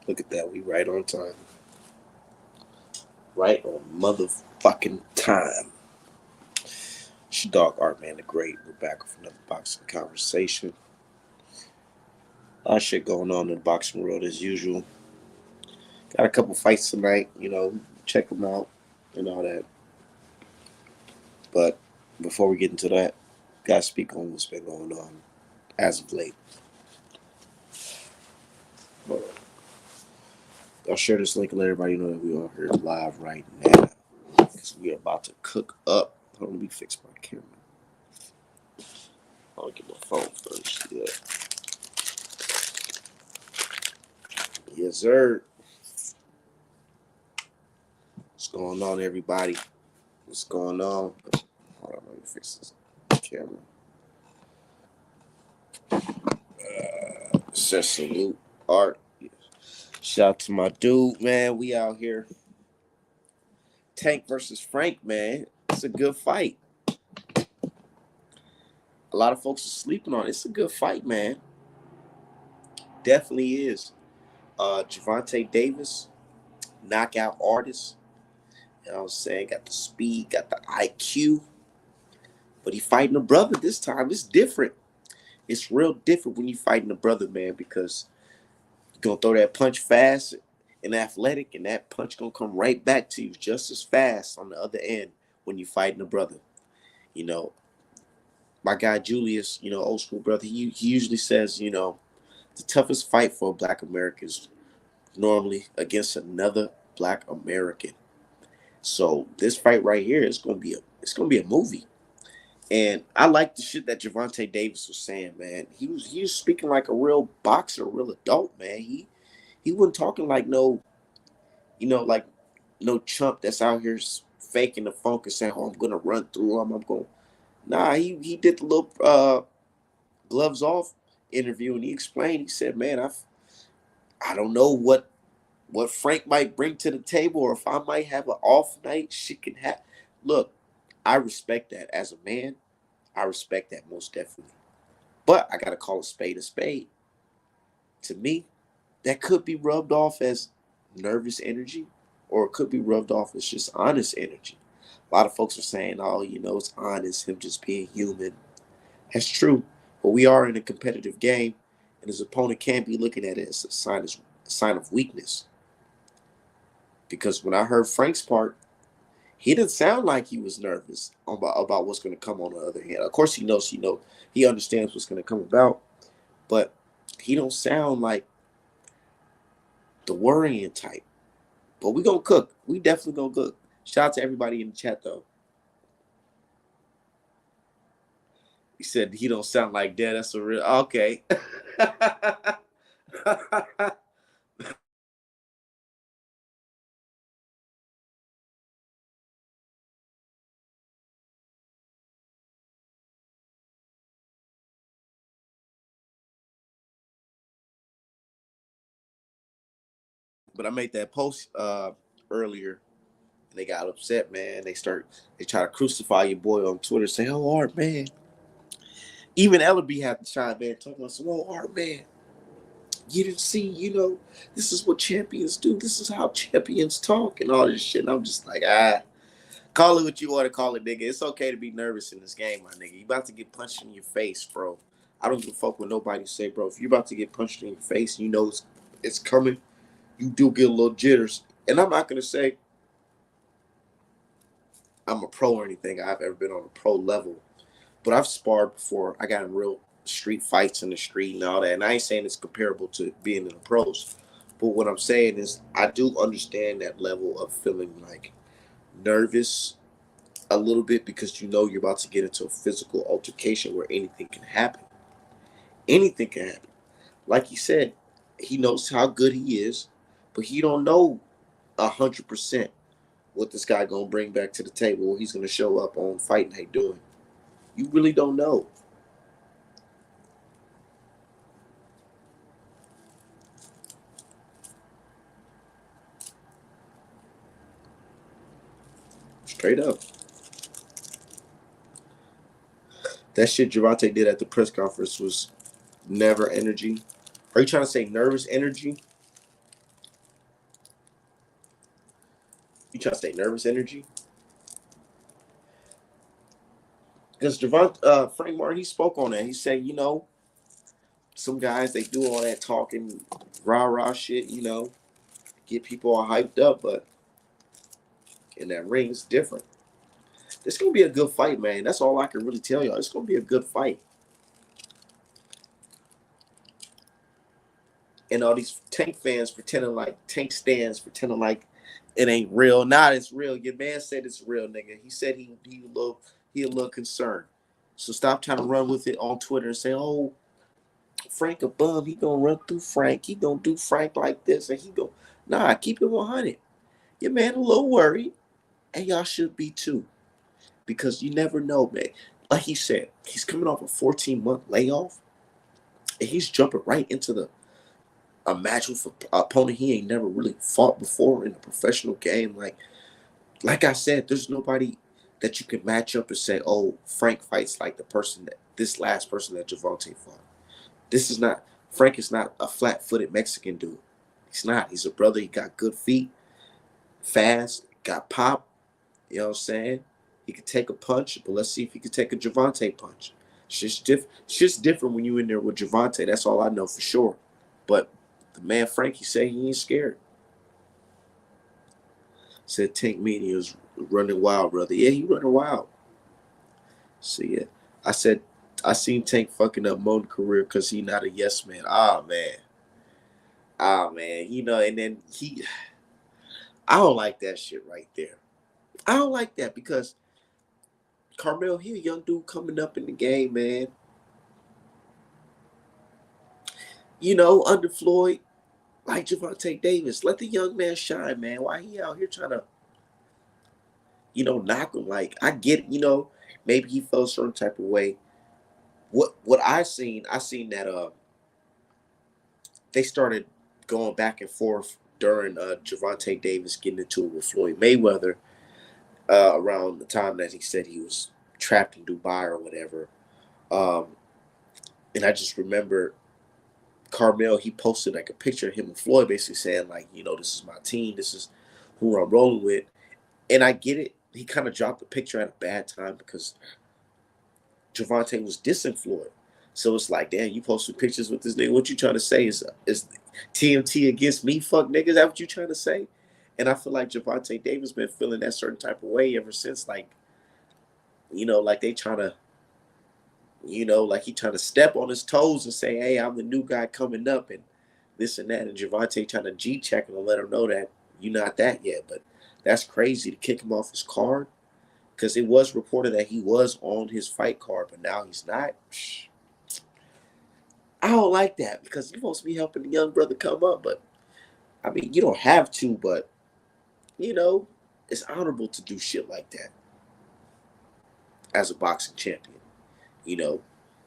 Look at that. We right on time. Right on motherfucking time. It's your dog Art Man the Great. We're back with another boxing conversation. A lot of shit going on in the boxing world as usual. Got a couple fights tonight, check them out and all that. But before we get into that, gotta speak on what's been going on as of late. I'll share this link and let everybody know that we are here live right now. Because we are about to cook up. Hold on, let me fix my camera. I'll get my phone first. Yeah. Yes, sir. What's going on, everybody? What's going on? Hold on, let me fix this camera. Says salute, Art. Shout out to my dude, man. We out here. Tank versus Frank, man. It's a good fight. A lot of folks are sleeping on it. It's a good fight, man. Definitely is. Gervonta Davis, knockout artist. You know what I'm saying? Got the speed, got the IQ. But he fighting a brother this time. It's different. It's real different when you fighting a brother, man, because you're going to throw that punch fast and athletic, and that punch going to come right back to you just as fast on the other end when you're fighting a brother. You know, my guy Julius, old school brother, he usually says, the toughest fight for Black Americans normally against another Black American. So this fight right here is gonna be a movie. And I like the shit that Gervonta Davis was saying, man. He was speaking like a real boxer, a real adult, man. He wasn't talking like like no chump that's out here faking the funk and saying, "Oh, I'm gonna run through him. I'm going." Nah, he did the little gloves off interview and he explained. He said, "Man, I don't know what Frank might bring to the table, or if I might have an off night, shit can happen." Look, I respect that as a man. I respect that most definitely. But I gotta call a spade a spade. To me, that could be rubbed off as nervous energy, or it could be rubbed off as just honest energy. A lot of folks are saying, "Oh, it's honest, him just being human." That's true, but we are in a competitive game, and his opponent can't be looking at it as a sign of weakness. Because when I heard Frank's part, he didn't sound like he was nervous about what's going to come on the other hand. Of course, he understands what's going to come about, but he don't sound like the worrying type. But we gonna cook. We definitely gonna cook. Shout out to everybody in the chat though. He said he don't sound like that. That's a real okay. But I made that post earlier, and they got upset, man. They try to crucify your boy on Twitter, say, "Oh, Art, man." Even Ellerby had to chime in, talking about some, "Oh, Art, man, you didn't see, this is what champions do. This is how champions talk and all this shit." And I'm just like, call it what you want to call it, nigga. It's okay to be nervous in this game, my nigga. You about to get punched in your face, bro. I don't give a fuck what nobody say, bro. If you're about to get punched in your face, it's coming. You do get a little jitters. And I'm not gonna say I'm a pro or anything. I've ever been on a pro level, but I've sparred before. I got in real street fights in the street and all that. And I ain't saying it's comparable to being in the pros, but what I'm saying is I do understand that level of feeling like nervous a little bit because you're about to get into a physical altercation where anything can happen. Anything can happen. Like he said, he knows how good he is, but he don't know 100% what this guy gonna bring back to the table. Or he's gonna show up on Fight Night doing. You really don't know. Straight up. That shit Gervonta did at the press conference was never energy. Are you trying to say nervous energy? You try to say nervous energy? Because Frank Martin, he spoke on that. He said, some guys, they do all that talking, rah-rah shit, get people all hyped up, but in that ring, it's different. It's going to be a good fight, man. That's all I can really tell y'all. It's going to be a good fight. And all these Tank fans pretending like, Tank stands pretending like it ain't real. Nah, it's real. Your man said it's real, nigga. He said he a little concerned. So stop trying to run with it on Twitter and say, oh, Frank a bum. He gonna run through Frank. He gonna do Frank like this, and he go, nah, keep it 100. Your man a little worried, and y'all should be too, because you never know, man. Like he said, he's coming off a 14-month layoff, and he's jumping right into a match with an opponent he ain't never really fought before in a professional game. Like I said, there's nobody that you can match up and say, oh, Frank fights like this last person that Gervonta fought. This is not, Frank is not a flat-footed Mexican dude. He's not. He's a brother. He got good feet, fast, got pop. You know what I'm saying? He could take a punch, but let's see if he could take a Gervonta punch. It's just different when you in there with Gervonta. That's all I know for sure. But the man Frank, he said he ain't scared. Said Tank Media was running wild, brother. Yeah, he running wild. So yeah, I seen Tank fucking up Mo's career because he not a yes man. Ah man. And then I don't like that shit right there. I don't like that because Carmel, he a young dude coming up in the game, man. Under Floyd, like Gervonta Davis, let the young man shine, man. Why he out here trying to, knock him? Like, I get, maybe he felt a certain type of way. What I seen that they started going back and forth during Gervonta Davis getting into it with Floyd Mayweather around the time that he said he was trapped in Dubai or whatever. And I just remember Carmel, he posted like a picture of him and Floyd basically saying like, this is my team. This is who I'm rolling with. And I get it. He kind of dropped the picture at a bad time because Gervonta was dissing Floyd. So it's like, damn, you posted pictures with this nigga. What you trying to say is TMT against me, fuck niggas? Is that what you trying to say? And I feel like Gervonta Davis been feeling that certain type of way ever since, like, like they trying to, like he trying to step on his toes and say, hey, I'm the new guy coming up and this and that. And Gervonta trying to G-check him and let him know that you're not that yet. But that's crazy to kick him off his card because it was reported that he was on his fight card, but now he's not. I don't like that because you're supposed to be helping the young brother come up. But, I mean, you don't have to, but, it's honorable to do shit like that as a boxing champion.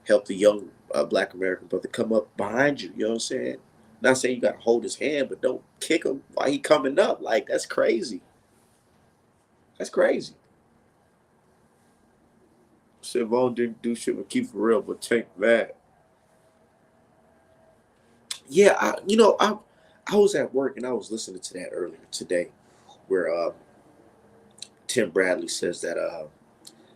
Help the young Black American brother come up behind you. You know what I'm saying? Not saying you got to hold his hand, but don't kick him while he coming up. Like, that's crazy. That's crazy. Vaughn didn't do shit with Keith Real, but Tank mad. Yeah, I was at work and I was listening to that earlier today, where Tim Bradley says that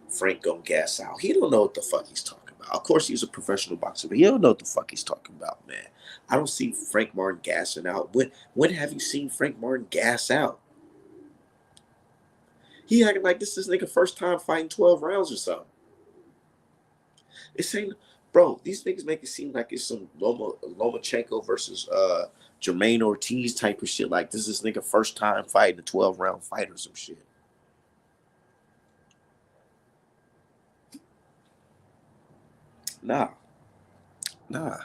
Frank gonna gas out. He don't know what the fuck he's talking about. Of course, he's a professional boxer, but he don't know what the fuck he's talking about, man. I don't see Frank Martin gassing out. When have you seen Frank Martin gas out? He acting like this is nigga first time fighting 12 rounds or something. It's ain't, bro. These niggas make it seem like it's some Lomachenko versus Jermaine Ortiz type of shit. Like this is nigga first time fighting a 12-round fight or some shit. Nah, I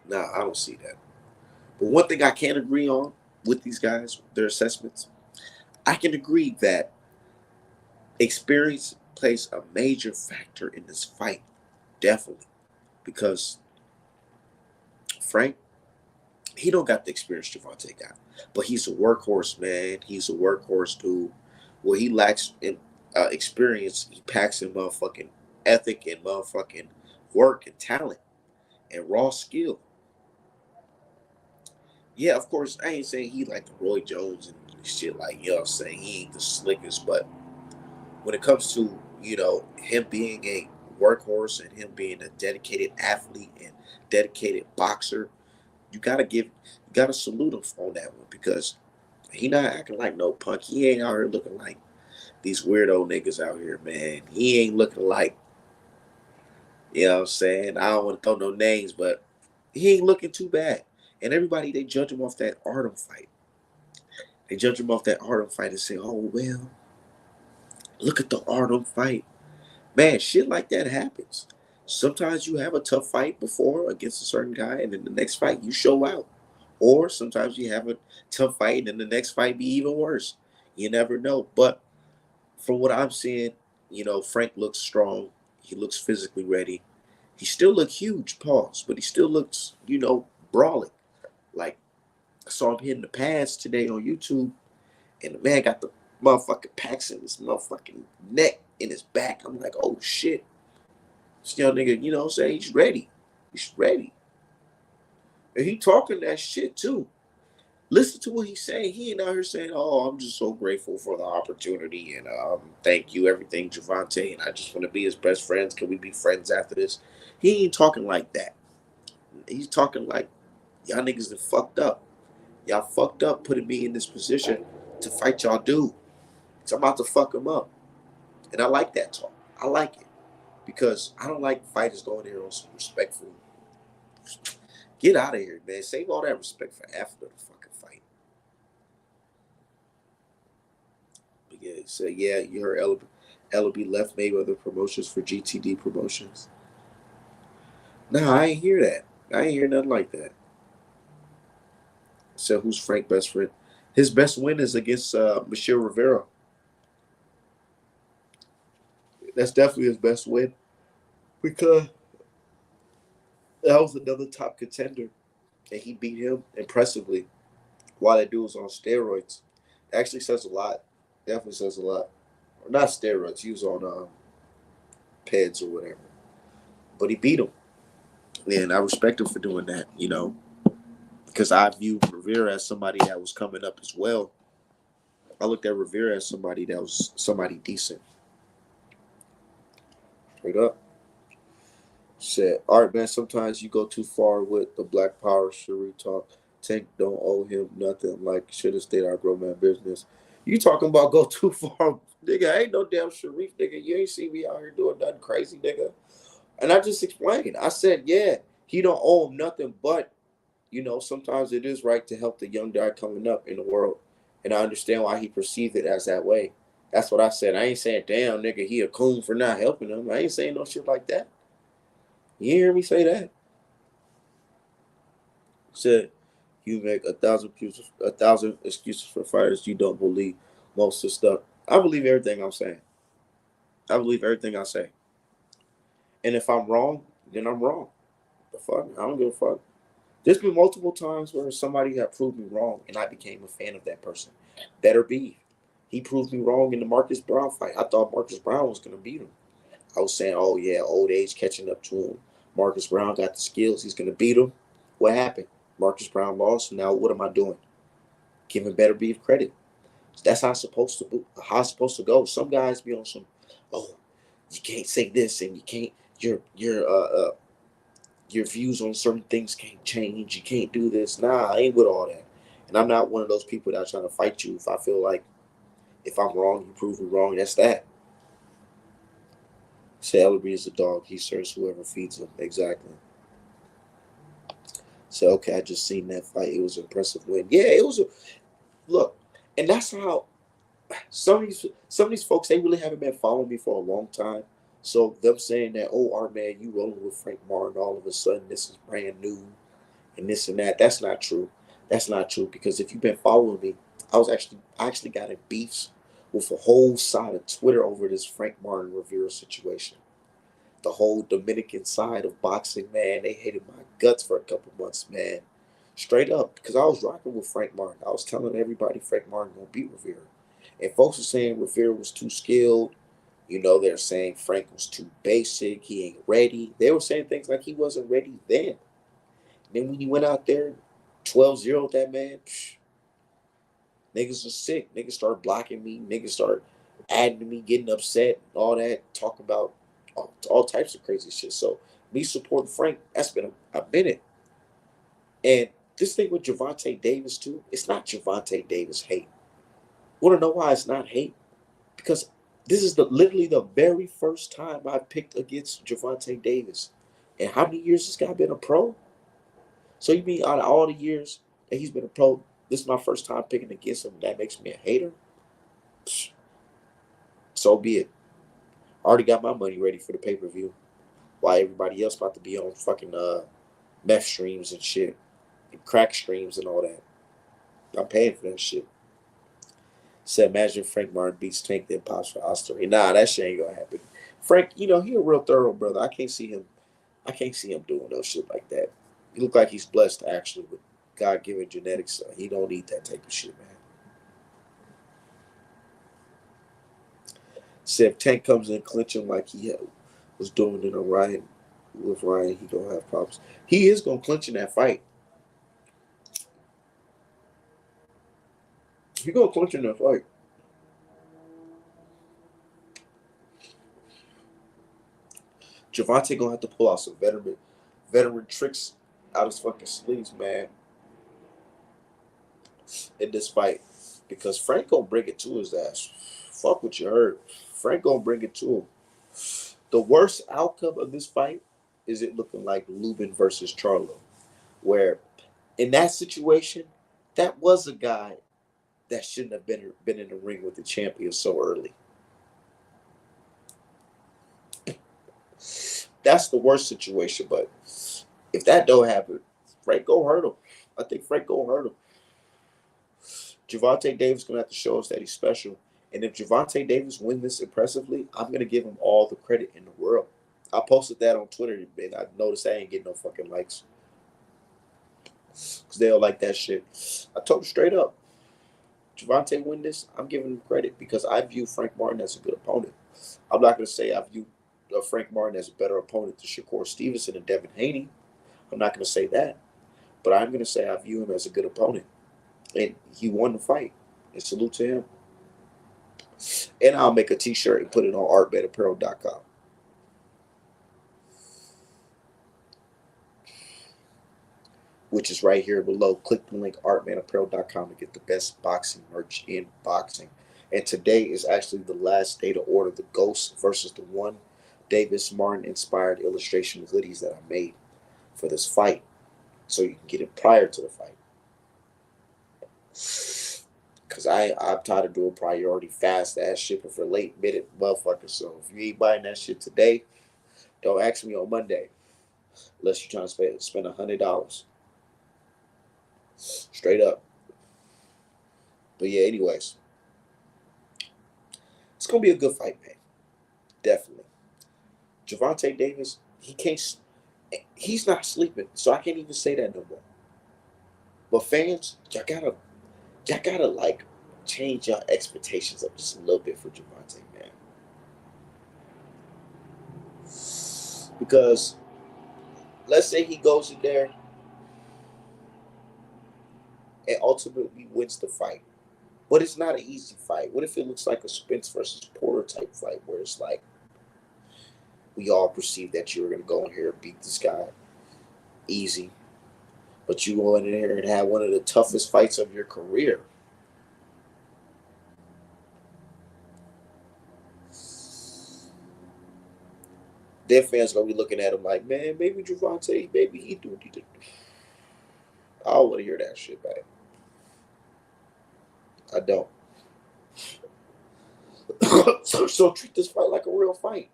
don't see that. But one thing I can agree on with these guys, their assessments, I can agree that experience plays a major factor in this fight, definitely, because Frank, he don't got the experience Gervonta got, but he's a workhorse, man. He's a workhorse dude. Where he lacks in experience, he packs in motherfucking ethic and motherfucking work and talent and raw skill. Yeah, of course, I ain't saying he like the Roy Jones and shit like, you know what I'm saying? He ain't the slickest, but when it comes to, him being a workhorse and him being a dedicated athlete and dedicated boxer, you gotta salute him on that one because he not acting like no punk. He ain't out here looking like these weirdo niggas out here, man. He ain't looking like, you know what I'm saying? I don't want to throw no names, but he ain't looking too bad. And everybody, they judge him off that Artem fight. They judge him off that Artem fight and say, oh, well, look at the Artem fight. Man, shit like that happens. Sometimes you have a tough fight before against a certain guy, and then the next fight you show out. Or sometimes you have a tough fight, and then the next fight be even worse. You never know. But from what I'm seeing, Frank looks strong. He looks physically ready. He still looks huge, pause, but he still looks, brawling. Like I saw him hitting the pads today on YouTube, and the man got the motherfucking packs in his motherfucking neck in his back. I'm like, oh shit. This young nigga, you know what I'm saying? He's ready. He's ready. And he talking that shit too. Listen to what he's saying. He ain't out here saying, oh, I'm just so grateful for the opportunity and thank you, everything, Javante, and I just want to be his best friends. Can we be friends after this? He ain't talking like that. He's talking like, y'all niggas have fucked up. Y'all fucked up putting me in this position to fight y'all dude. So I'm about to fuck him up. And I like that talk. I like it. Because I don't like fighters going there on some respectful. Get out of here, man. Save all that respect for after the fucking fight. But yeah, so yeah, you heard Ellaby left Mayweather Promotions for GTD Promotions. Nah, I ain't hear that. I ain't hear nothing like that. So who's Frank's best friend? His best win is against Michelle Rivera. That's definitely his best win because that was another top contender, and he beat him impressively while that dude was on steroids. Actually says a lot. Definitely says a lot. Or not steroids. He was on PEDs or whatever. But he beat him, and I respect him for doing that. Because I viewed Rivera as somebody that was coming up as well. I looked at Rivera as somebody that was somebody decent. Straight up. Said, all right, man, sometimes you go too far with the Black Power Cherie talk. Tank don't owe him nothing. Like, should have stayed our grown man business. You talking about go too far. Nigga, I ain't no damn Sharif, nigga. You ain't see me out here doing nothing crazy, nigga. And I just explained. I said, yeah, he don't owe him nothing, but, sometimes it is right to help the young guy coming up in the world. And I understand why he perceived it as that way. That's what I said. I ain't saying, damn, nigga, he a coon for not helping him. I ain't saying no shit like that. You hear me say that? Said you make a thousand excuses for fighters you don't believe most of the stuff. I believe everything I'm saying. I believe everything I say. And if I'm wrong, then I'm wrong. The fuck? I don't give a fuck. There's been multiple times where somebody had proved me wrong and I became a fan of that person. Better be. He proved me wrong in the Marcus Brown fight. I thought Marcus Brown was gonna beat him. I was saying, oh yeah, old age catching up to him. Marcus Brown got the skills. He's gonna beat him. What happened? Marcus Brown lost. Now what am I doing? Giving Better Beef credit. That's how it's supposed to be. How it's supposed to go. Some guys be on some, oh, you can't say this and you can't. Your views on certain things can't change. You can't do this. Nah, I ain't with all that. And I'm not one of those people that's trying to fight you. If I feel like if I'm wrong, you prove me wrong. That's that. Say Ellery is a dog. He serves whoever feeds him. Exactly. So okay, I just seen that fight. It was an impressive win. Yeah, it was a look, and that's how some of these folks they really haven't been following me for a long time. So them saying that, oh, our man, you rolling with Frank Martin, all of a sudden this is brand new and this and that. That's not true. That's not true because if you've been following me, I actually got in beefs with a whole side of Twitter over this Frank Martin Rivera situation. The whole Dominican side of boxing, man, they hated my guts for a couple months, man. Straight up, because I was rocking with Frank Martin. I was telling everybody Frank Martin gonna beat Rivera. And folks were saying Rivera was too skilled. They're saying Frank was too basic. He ain't ready. They were saying things like he wasn't ready then. Then when he went out there 12-0 that man. Niggas was sick. Niggas started blocking me. Niggas started adding to me, getting upset, all that, talking about all types of crazy shit. So me supporting Frank, that's been a minute. And this thing with Gervonta Davis too, it's not Gervonta Davis hate. Want to know why it's not hate? Because this is literally the very first time I picked against Gervonta Davis. And how many years this guy been a pro? So you mean out of all the years that he's been a pro, this is my first time picking against him? That makes me a hater? Psh, so be it. I already got my money ready for the pay-per-view. While everybody else about to be on fucking meth streams and shit. And crack streams and all that. I'm paying for that shit. Said, imagine Frank Martin beats Tank, then pops for Oscar. Nah, that shit ain't gonna happen. Frank, he a real thorough brother. I can't see him doing no shit like that. He look like he's blessed actually with God-given genetics. So he don't need that type of shit, man. Said if Tank comes in clinching like he was doing in a Ryan with Ryan, he gonna have problems. He is gonna clinch in that fight. He gonna clinch in that fight. Gervonta gonna have to pull out some veteran tricks out his fucking sleeves, man, in this fight. Because Frank gonna bring it to his ass. Fuck what you heard. Frank gonna bring it to him. The worst outcome of this fight is it looking like Lubin versus Charlo, where in that situation, that was a guy that shouldn't have been in the ring with the champion so early. That's the worst situation. But if that don't happen, Frank go hurt him. I think Frank go hurt him. Gervonta Davis gonna have to show us that he's special. And if Gervonta Davis wins this impressively, I'm gonna give him all the credit in the world. I posted that on Twitter, and I noticed I ain't getting no fucking likes because they don't like that shit. I told him straight up, Gervonta win this, I'm giving him credit because I view Frank Martin as a good opponent. I'm not gonna say I view Frank Martin as a better opponent than Shakur Stevenson and Devin Haney. I'm not gonna say that, but I'm gonna say I view him as a good opponent, and he won the fight. And salute to him. And I'll make a t-shirt and put it on artbedapparel.com. Which is right here below. Click the link artmanapparel.com to get the best boxing merch in boxing. And today is actually the last day to order the Ghost versus the One Davis Martin inspired illustration hoodies that I made for this fight. So you can get it prior to the fight. Because I'm tired of doing priority fast ass shipping for late minute motherfuckers. So if you ain't buying that shit today, don't ask me on Monday. Unless you're trying to spend $100. Straight up. But yeah, anyways. It's going to be a good fight, man. Definitely. Gervonta Davis, he's not sleeping. So I can't even say that no more. But fans, y'all gotta like change your expectations up just a little bit for Gervonta, man. Because let's say he goes in there and ultimately wins the fight. But it's not an easy fight. What if it looks like a Spence versus Porter type fight where it's like we all perceive that you were going to go in here and beat this guy easy, but you go in here and have one of the toughest fights of your career. Their fans going to be looking at him like, man, maybe Gervonta, maybe he do what he did. I don't want to hear that shit back. I don't. So treat this fight like a real fight.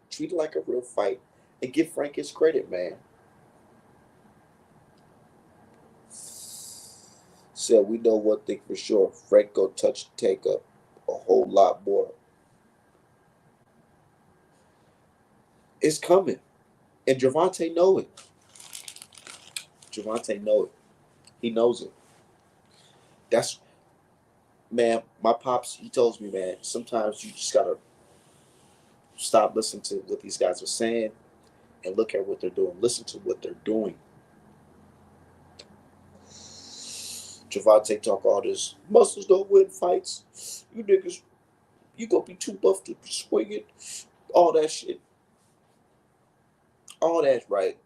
Treat it like a real fight and give Frank his credit, man. So we know one thing for sure. Frank go touch and take up a whole lot more. It's coming. And Gervonta know it. Gervonta know it. He knows it. That's, man, my pops, he tells me, man, sometimes you just got to stop listening to what these guys are saying and look at what they're doing. Listen to what they're doing. Javante talk all this. Muscles don't win fights. You niggas, you gonna be too buff to swing it. All that shit. All that's right.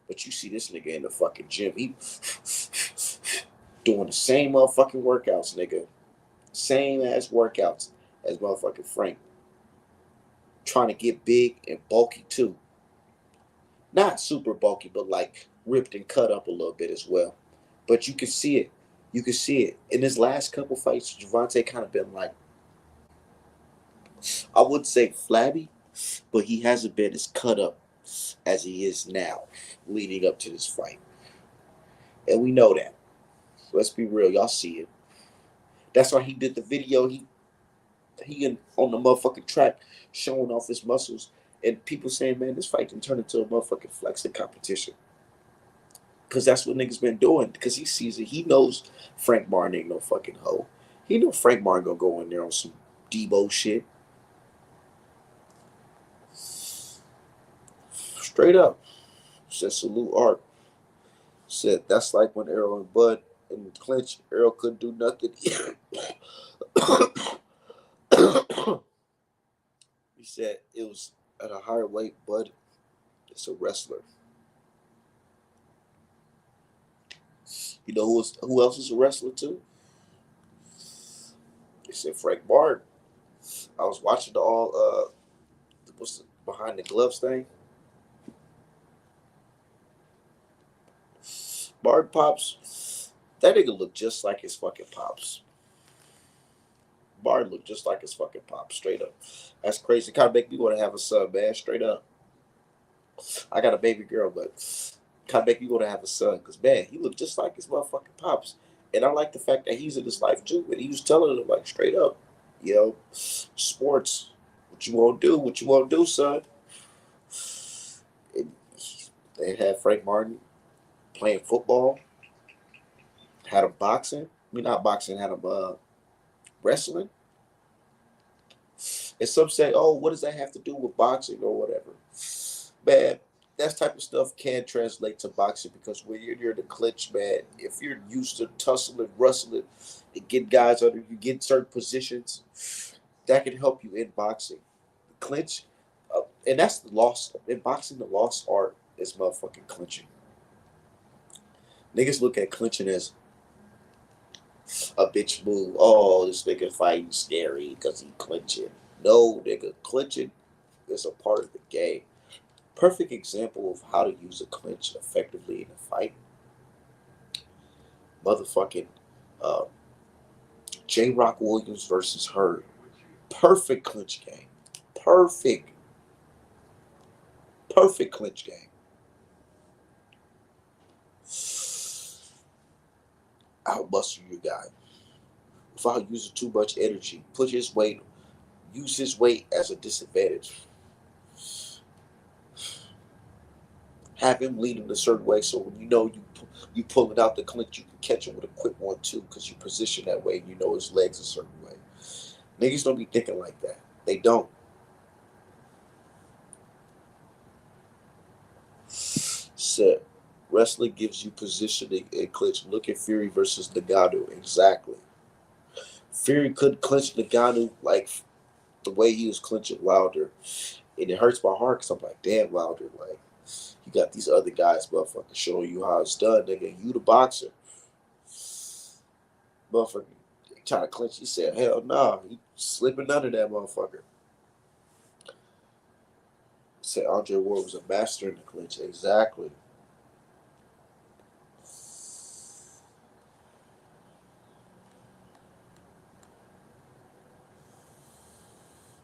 But you see this nigga in the fucking gym. He doing the same motherfucking workouts, nigga. Same ass workouts as motherfucking Frank. Trying to get big and bulky too. Not super bulky, but like ripped and cut up a little bit as well. But you can see it. You can see it. In his last couple fights, Javante kind of been like, I wouldn't say flabby, but he hasn't been as cut up as he is now, leading up to this fight. And we know that. Let's be real, y'all see it. That's why he did the video. He on the motherfucking track showing off his muscles, and people saying, man, this fight can turn into a motherfucking flexing competition. Because that's what niggas been doing. Because he sees it. He knows Frank Martin ain't no fucking hoe. He know Frank Martin gonna go in there on some Debo shit. Straight up. Said salute Art. Said that's like when Errol and Bud in the clinch, Errol couldn't do nothing. He said it was at a higher weight, Bud is a wrestler. You know who else is a wrestler too? He said Frank Martin. I was watching the what's the behind the gloves thing. Martin Pops, that nigga looked just like his fucking pops. Martin looked just like his fucking pops, straight up. That's crazy. Kind of make me want to have a son, man, straight up. I got a baby girl, but kind of make me want to have a son, because, man, he looked just like his motherfucking pops. And I like the fact that he's in his life, too. And he was telling him, like, straight up, you know, sports, what you want to do, son. And they had Frank Martin playing football, had him boxing. I mean, not boxing, had him wrestling. And some say, oh, what does that have to do with boxing or whatever? Man, that type of stuff can translate to boxing, because when you're in the clinch, man, if you're used to tussling, rustling, and get guys under you, get certain positions, that can help you in boxing. The clinch, and that's the lost, in boxing, the lost art is motherfucking clinching. Niggas look at clinching as a bitch move. Oh, this nigga fighting scary because he clinching. No, nigga, clinching is a part of the game. Perfect example of how to use a clinch effectively in a fight. Motherfucking uh, J. Rock Williams versus Hurd. Perfect clinch game. Perfect. Perfect clinch game. Outmuscle your guy without using too much energy. Put his weight, use his weight as a disadvantage. Have him lead him a certain way, so when you know you pulling out the clinch, you can catch him with a quick 1-2 because you position that way and you know his legs a certain way. Niggas don't be thinking like that. They don't. Said wrestling gives you positioning and clinch. Look at Fury versus Ngannou. Exactly. Fury couldn't clinch Ngannou like the way he was clinching Wilder. And it hurts my heart because I'm like, damn, Wilder, like, you got these other guys, motherfucker, showing you how it's done, nigga. You the boxer. Motherfucker trying to clinch. He said, hell nah. He slipping under that motherfucker. He said Andre Ward was a master in the clinch. Exactly.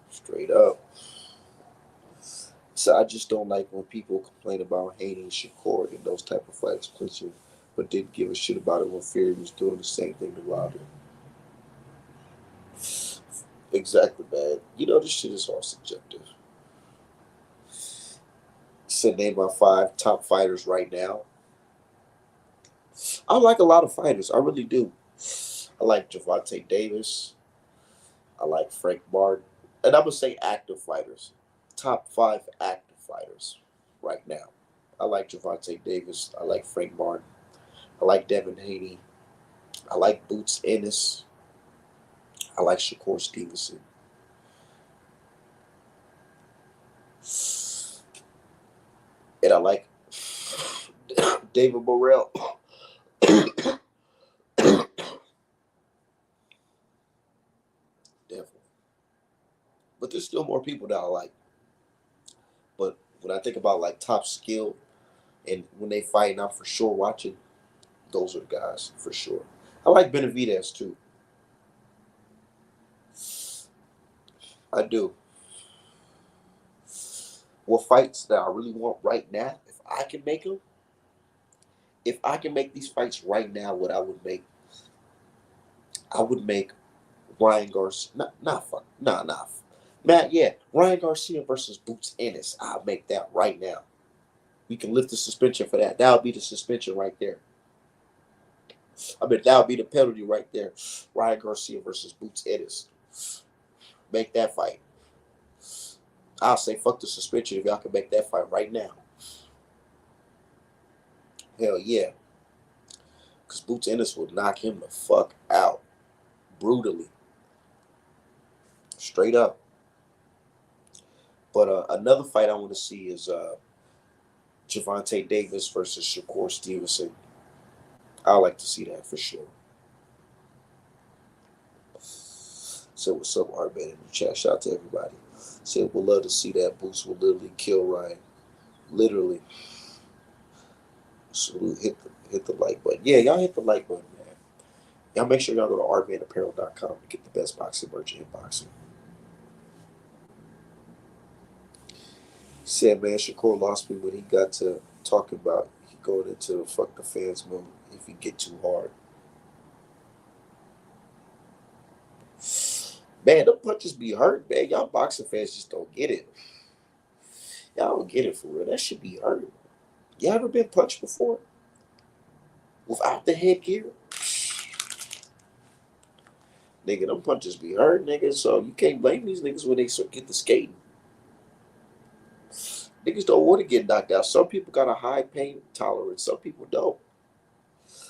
Straight up. So I just don't like when people complain about Haney and Shakur in those type of fights, clinching, but didn't give a shit about it when Fury was doing the same thing to Wilder. Exactly, man. You know, this shit is all subjective. Said name my 5 top fighters right now. I like a lot of fighters. I really do. I like Javante Davis. I like Frank Martin. And I'm going to say active fighters. Top 5 active fighters right now. I like Javante Davis. I like Frank Martin. I like Devin Haney. I like Boots Ennis. I like Shakur Stevenson. And I like David Morrell. Definitely. But there's still more people that I like. But when I think about like top skill and when they fight, I'm for sure watching, those are the guys for sure. I like Benavidez too. I do. What fights that I really want right now, if I can make them, if I can make these fights right now, what I would make Ryan Garcia, Matt, yeah, Ryan Garcia versus Boots Ennis. I'll make that right now. We can lift the suspension for that. That'll be the suspension right there. I mean, that'll be the penalty right there. Ryan Garcia versus Boots Ennis. Make that fight. I'll say fuck the suspension if y'all can make that fight right now. Hell yeah. Because Boots Ennis will knock him the fuck out. Brutally. Straight up. But another fight I want to see is Gervonta Davis versus Shakur Stevenson. I like to see that for sure. So what's up, Artman in the chat? Shout out to everybody. Said we'll love to see that. Boots will literally kill Ryan. Literally. So hit the like button. Yeah, y'all hit the like button, man. Y'all make sure y'all go to rmanapparel.com to get the best boxing merch in boxing. Said, man, Shakur lost me when he got to talking about he going into fuck the fans mode if he get too hard. Man, the punches be hurt, man. Y'all boxing fans just don't get it. Y'all don't get it for real. That should be hurt. You ever been punched before? Without the headgear? Nigga, them punches be hurt, nigga. So you can't blame these niggas when they get the skating. Niggas don't want to get knocked out. Some people got a high pain tolerance. Some people don't.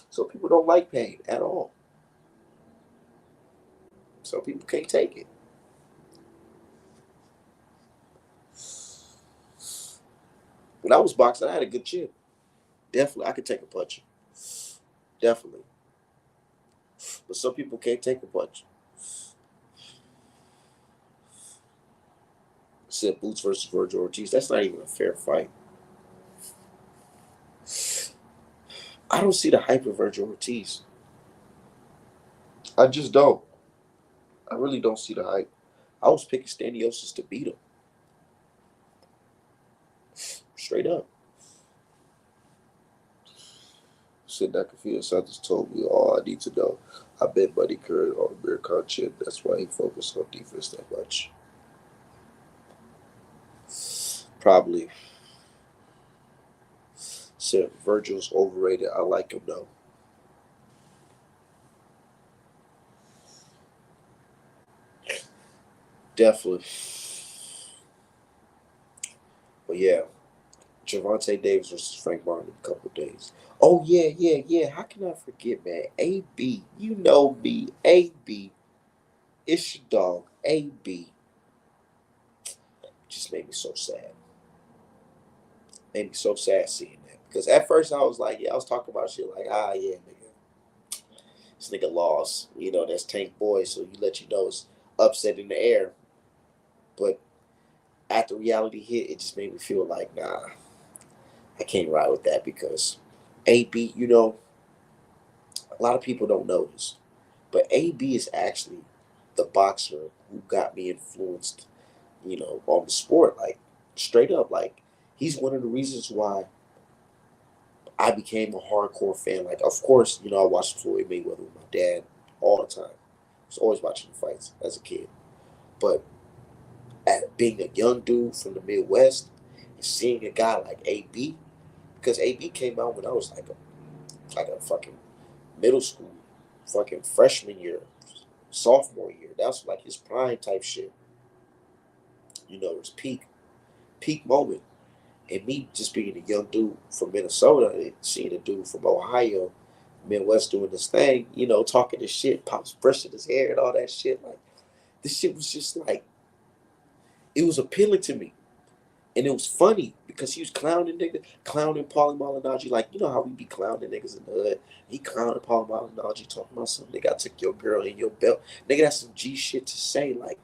Some people don't like pain at all. Some people can't take it. When I was boxing, I had a good chin. Definitely, I could take a punch. Definitely. But some people can't take a punch. Said Boots versus Virgil Ortiz. That's not even a fair fight. I don't see the hype of Virgil Ortiz. I just don't. I really don't see the hype. I was picking Staniosis to beat him. Straight up. Said that Kafia Santos told me all I need to know. I bet Buddy Curry on Amir Khan chin. That's why he focused on defense that much. Probably. Said Virgil's overrated. I like him though. Definitely. But yeah, Gervonta Davis versus Frank Martin in a couple of days. Oh yeah. How can I forget, man? AB, you know me. AB, it's your dog. AB just made me so sad. Made me so sad seeing that because at first I was like, yeah, I was talking about shit like, yeah, nigga, this nigga lost. You know, that's Tank Boy, so you know it's upset in the air. But after reality hit, it just made me feel like, nah, I can't ride with that because AB, you know, a lot of people don't know this, but AB is actually the boxer who got me influenced, you know, on the sport. Like, straight up, like, he's one of the reasons why I became a hardcore fan. Like, of course, you know, I watched Floyd Mayweather with my dad all the time. I was always watching the fights as a kid. But at being a young dude from the Midwest and seeing a guy like AB, because AB came out when I was like a fucking middle school, fucking freshman year, sophomore year. That's like his prime type shit. You know, it was peak moment. And me just being a young dude from Minnesota and seeing a dude from Ohio Midwest doing this thing, you know, talking this shit, Pop's brushing his hair and all that shit. Like, this shit was just like, it was appealing to me. And it was funny because he was clowning nigga, clowning Paulie Malignaggi. Like, you know how we be clowning niggas in the hood. He clowning Paulie Malignaggi, talking about something. Nigga, I took your girl and your belt. Nigga, that's some G shit to say. Like,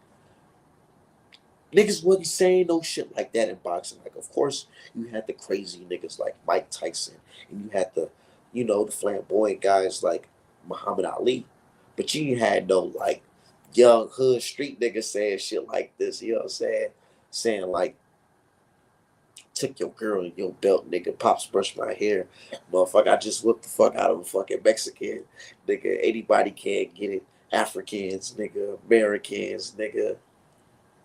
niggas wasn't saying no shit like that in boxing. Like, of course, you had the crazy niggas like Mike Tyson, and you had the, you know, the flamboyant guys like Muhammad Ali. But you had no, like, young hood street niggas saying shit like this, you know what I'm saying? Saying, like, took your girl and your belt, nigga. Pops brushed my hair. Motherfucker, I just whipped the fuck out of a fucking Mexican. Nigga, anybody can't get it. Africans, nigga, Americans, nigga,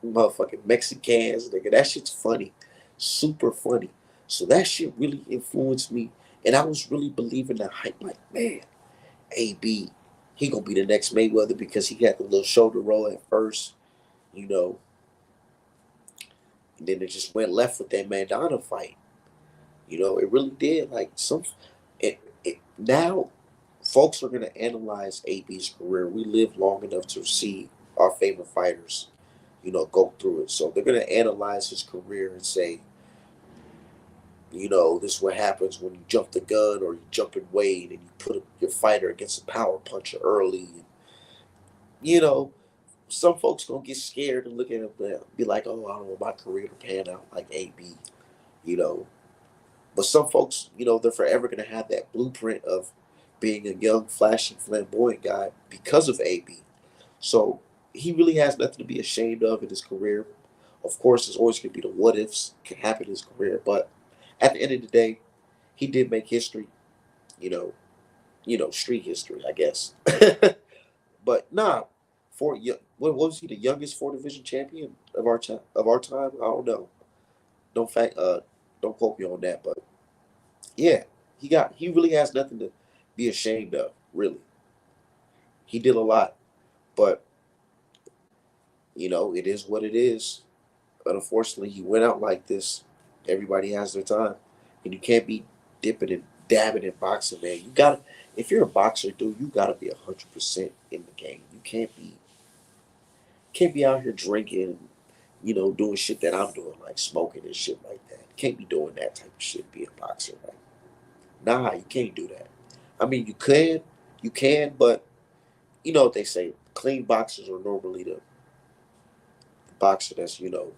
motherfucking Mexicans, nigga. That shit's funny. Super funny. So that shit really influenced me. And I was really believing that hype, like, man, AB, he gonna be the next Mayweather because he had the little shoulder roll at first, you know. And then it just went left with that Mandana fight. You know, it really did. Like now, folks are gonna analyze AB's career. We live long enough to see our favorite fighters, you know, go through it. So they're gonna analyze his career and say, you know, this is what happens when you jump the gun or you jump in weight and you put your fighter against a power puncher early. And, you know, some folks gonna get scared and look at him and be like, "Oh, I don't want my career to pan out like AB." You know, but some folks, you know, they're forever going to have that blueprint of being a young, flashy, flamboyant guy because of AB. So he really has nothing to be ashamed of in his career. Of course, there's always going to be the what ifs can happen in his career, but at the end of the day, he did make history. You know, street history, I guess. But nah, what was he, the youngest four division champion of our time? Of our time, I don't know. Don't fact, don't quote me on that, but yeah, he really has nothing to be ashamed of, really. He did a lot, but you know, it is what it is. But unfortunately, he went out like this. Everybody has their time. And you can't be dipping and dabbing in boxing, man. You gotta if you're a boxer, dude, you gotta be 100% in the game. You can't be out here drinking, you know, doing shit that I'm doing, like smoking and shit like that. You can't be doing that type of shit, being a boxer. Like, nah, you can't do that. I mean, you can, but you know what they say. Clean boxers are normally the boxer that's, you know,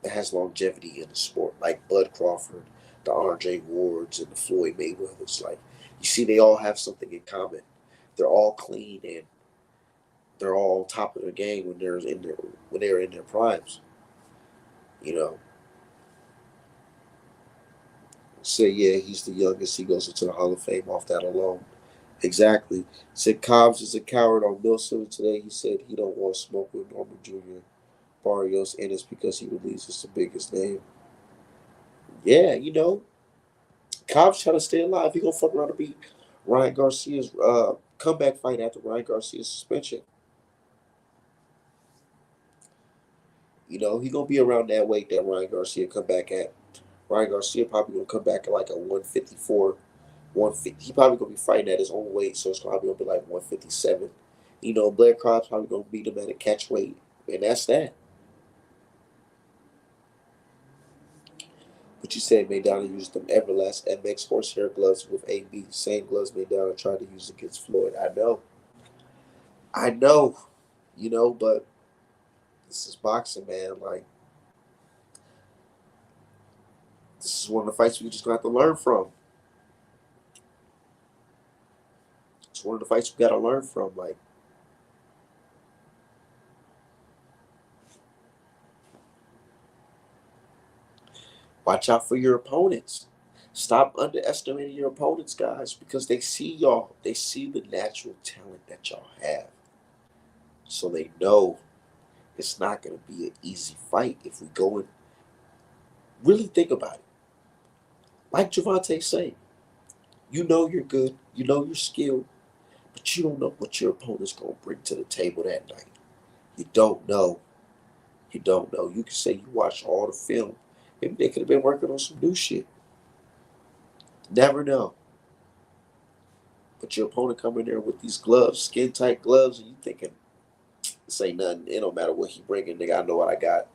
that has longevity in the sport, like Bud Crawford, the Andre Wards, and the Floyd Mayweathers. Like, you see, they all have something in common. They're all clean and they're all on top of their game when they're in their primes. You know, say yeah, he's the youngest. He goes into the Hall of Fame off that alone. Exactly. Said Cobbs is a coward on Bill Simmons today. He said he don't want to smoke with Norman Jr. Barrios, and it's because he believes it's the biggest name. Yeah, you know, Cobb's trying to stay alive. He gonna fuck around and beat Ryan Garcia's comeback fight after Ryan Garcia's suspension. You know, he gonna be around that weight that Ryan Garcia come back at. Ryan Garcia probably gonna come back at like a 154, 150. He probably gonna be fighting at his own weight, so it's probably gonna be like 157. You know, Blair Cobb's probably gonna beat him at a catch weight, and that's that. But you said Maidana used them Everlast MX horsehair gloves with AB. Same gloves Maidana tried to use against Floyd. I know, you know, but this is boxing, man. Like, this is one of the fights we just gonna have to learn from. It's one of the fights we gotta learn from. Like, watch out for your opponents. Stop underestimating your opponents, guys, because they see y'all. They see the natural talent that y'all have. So they know it's not gonna be an easy fight if we go and really think about it. Like Javante said, you know you're good, you know you're skilled, but you don't know what your opponent's gonna bring to the table that night. You don't know. You don't know. You can say you watched all the film. Maybe they could have been working on some new shit. Never know. But your opponent come in there with these gloves, skin tight gloves, and you thinking, this ain't nothing. It don't matter what he bringing, nigga. I know what I got.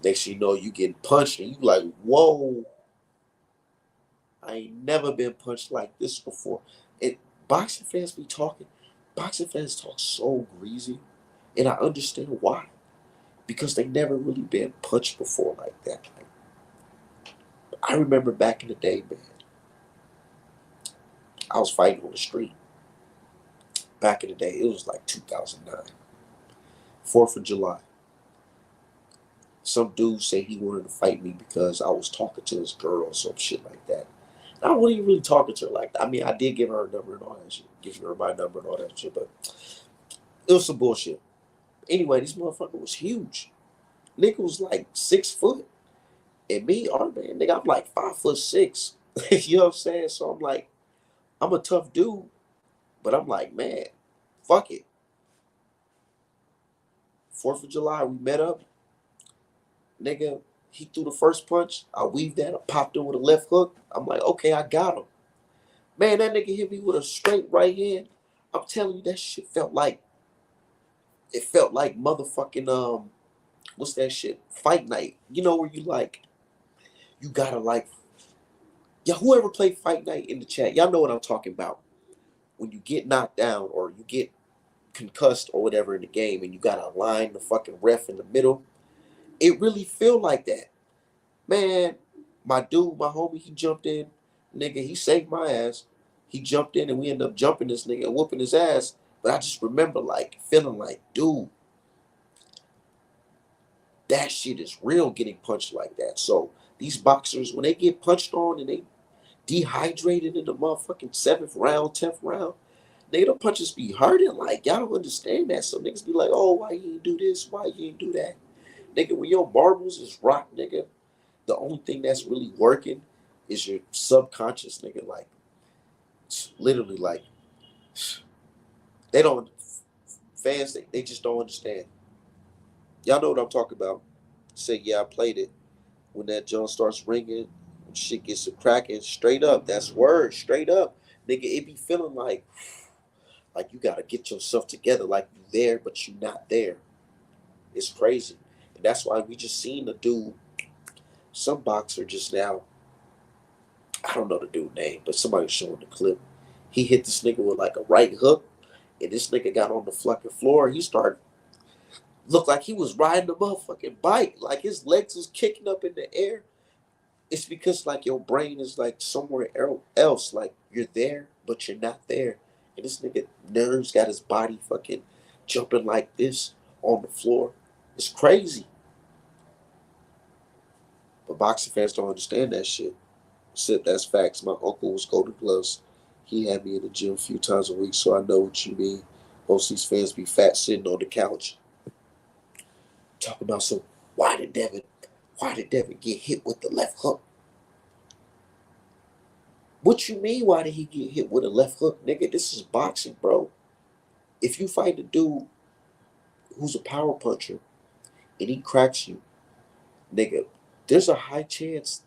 Next thing you know, you getting punched, and you like, whoa, I ain't never been punched like this before. And boxing fans be talking. Boxing fans talk so greasy, and I understand why. Because they never really been punched before like that. Like, I remember back in the day, man. I was fighting on the street. Back in the day, it was like 2009, 4th of July. Some dude said he wanted to fight me because I was talking to his girl or some shit like that. I wasn't really talking to her like that. I mean, I did give her a number and all that shit. Give her my number and all that shit, but it was some bullshit. Anyway, this motherfucker was huge. Nigga was like 6 foot. And me, our man, nigga, I'm like 5'6". You know what I'm saying? So I'm like, I'm a tough dude, but I'm like, man, fuck it. 4th of July, we met up. Nigga, he threw the first punch. I weaved that. I popped him with a left hook. I'm like, okay, I got him. Man, that nigga hit me with a straight right hand. I'm telling you, that shit felt like, it felt like motherfucking, what's that shit? Fight night. You know, where you like, you gotta like, yeah, whoever played Fight Night in the chat, y'all know what I'm talking about. When you get knocked down or you get concussed or whatever in the game and you gotta align the fucking ref in the middle, it really feel like that. Man, my dude, my homie, he jumped in. Nigga, he saved my ass. He jumped in and we ended up jumping this nigga and whooping his ass. But I just remember like feeling like, dude, that shit is real getting punched like that. So these boxers, when they get punched on and they dehydrated in the motherfucking 7th round, 10th round, nigga, the punches be hurting. Like, y'all don't understand that. So niggas be like, oh, why you ain't do this? Why you ain't do that? Nigga, when your marbles is rock, nigga, the only thing that's really working is your subconscious, nigga. Like, literally, like, they don't, fans, they just don't understand. Y'all know what I'm talking about. Say, yeah, I played it. When that joint starts ringing, when shit gets to cracking, straight up, that's word, straight up. Nigga, it be feeling like you gotta get yourself together, like you there, but you not there. It's crazy. And that's why we just seen the dude, some boxer just now, I don't know the dude name, but somebody showing the clip. He hit this nigga with like a right hook, and this nigga got on the fucking floor. He started looked like he was riding a motherfucking bike, like his legs was kicking up in the air. It's because like your brain is like somewhere else, like you're there, but you're not there. And this nigga nerves got his body fucking jumping like this on the floor. It's crazy. But boxing fans don't understand that shit. Shit, that's facts. My uncle was Golden Gloves. He had me in the gym a few times a week, so I know what you mean. Most of these fans be fat sitting on the couch. Talking about some why did Devin get hit with the left hook? What you mean why did he get hit with a left hook? Nigga, this is boxing, bro. If you fight a dude who's a power puncher and he cracks you, nigga, there's a high chance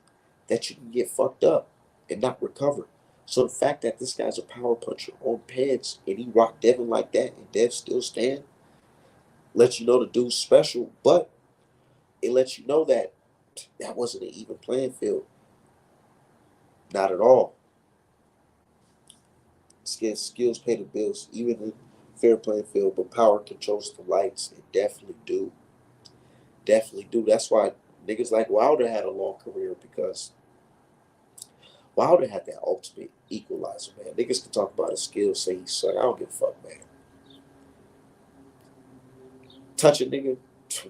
that you can get fucked up and not recover. So the fact that this guy's a power puncher on pads and he rocked Devin like that and Dev still stand, lets you know the dude's special, but it lets you know that that wasn't an even playing field. Not at all. Skills pay the bills, even in fair playing field, but power controls the lights. It definitely do. Definitely do. That's why niggas like Wilder had a long career because Wilder had that ultimate equalizer, man. Niggas can talk about his skills, say he suck. I don't give a fuck, man. Touch a nigga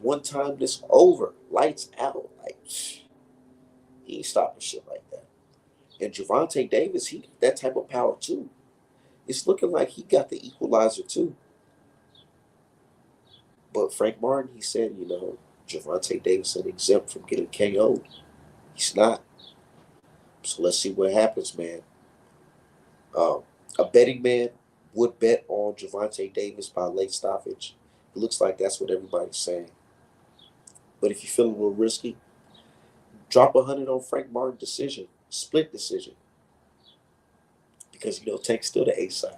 one time, this over. Lights out. Like, he ain't stopping shit like that. And Gervonta Davis, he got that type of power too. It's looking like he got the equalizer too. But Frank Martin, he said, Gervonta Davis is exempt from getting KO'd. He's not. So let's see what happens, man. Um, a betting man would bet on Gervonta Davis by late stoppage. It looks like that's what everybody's saying. But if you feel a little risky, drop 100 on Frank Martin decision, split decision. because Tank's still the A side.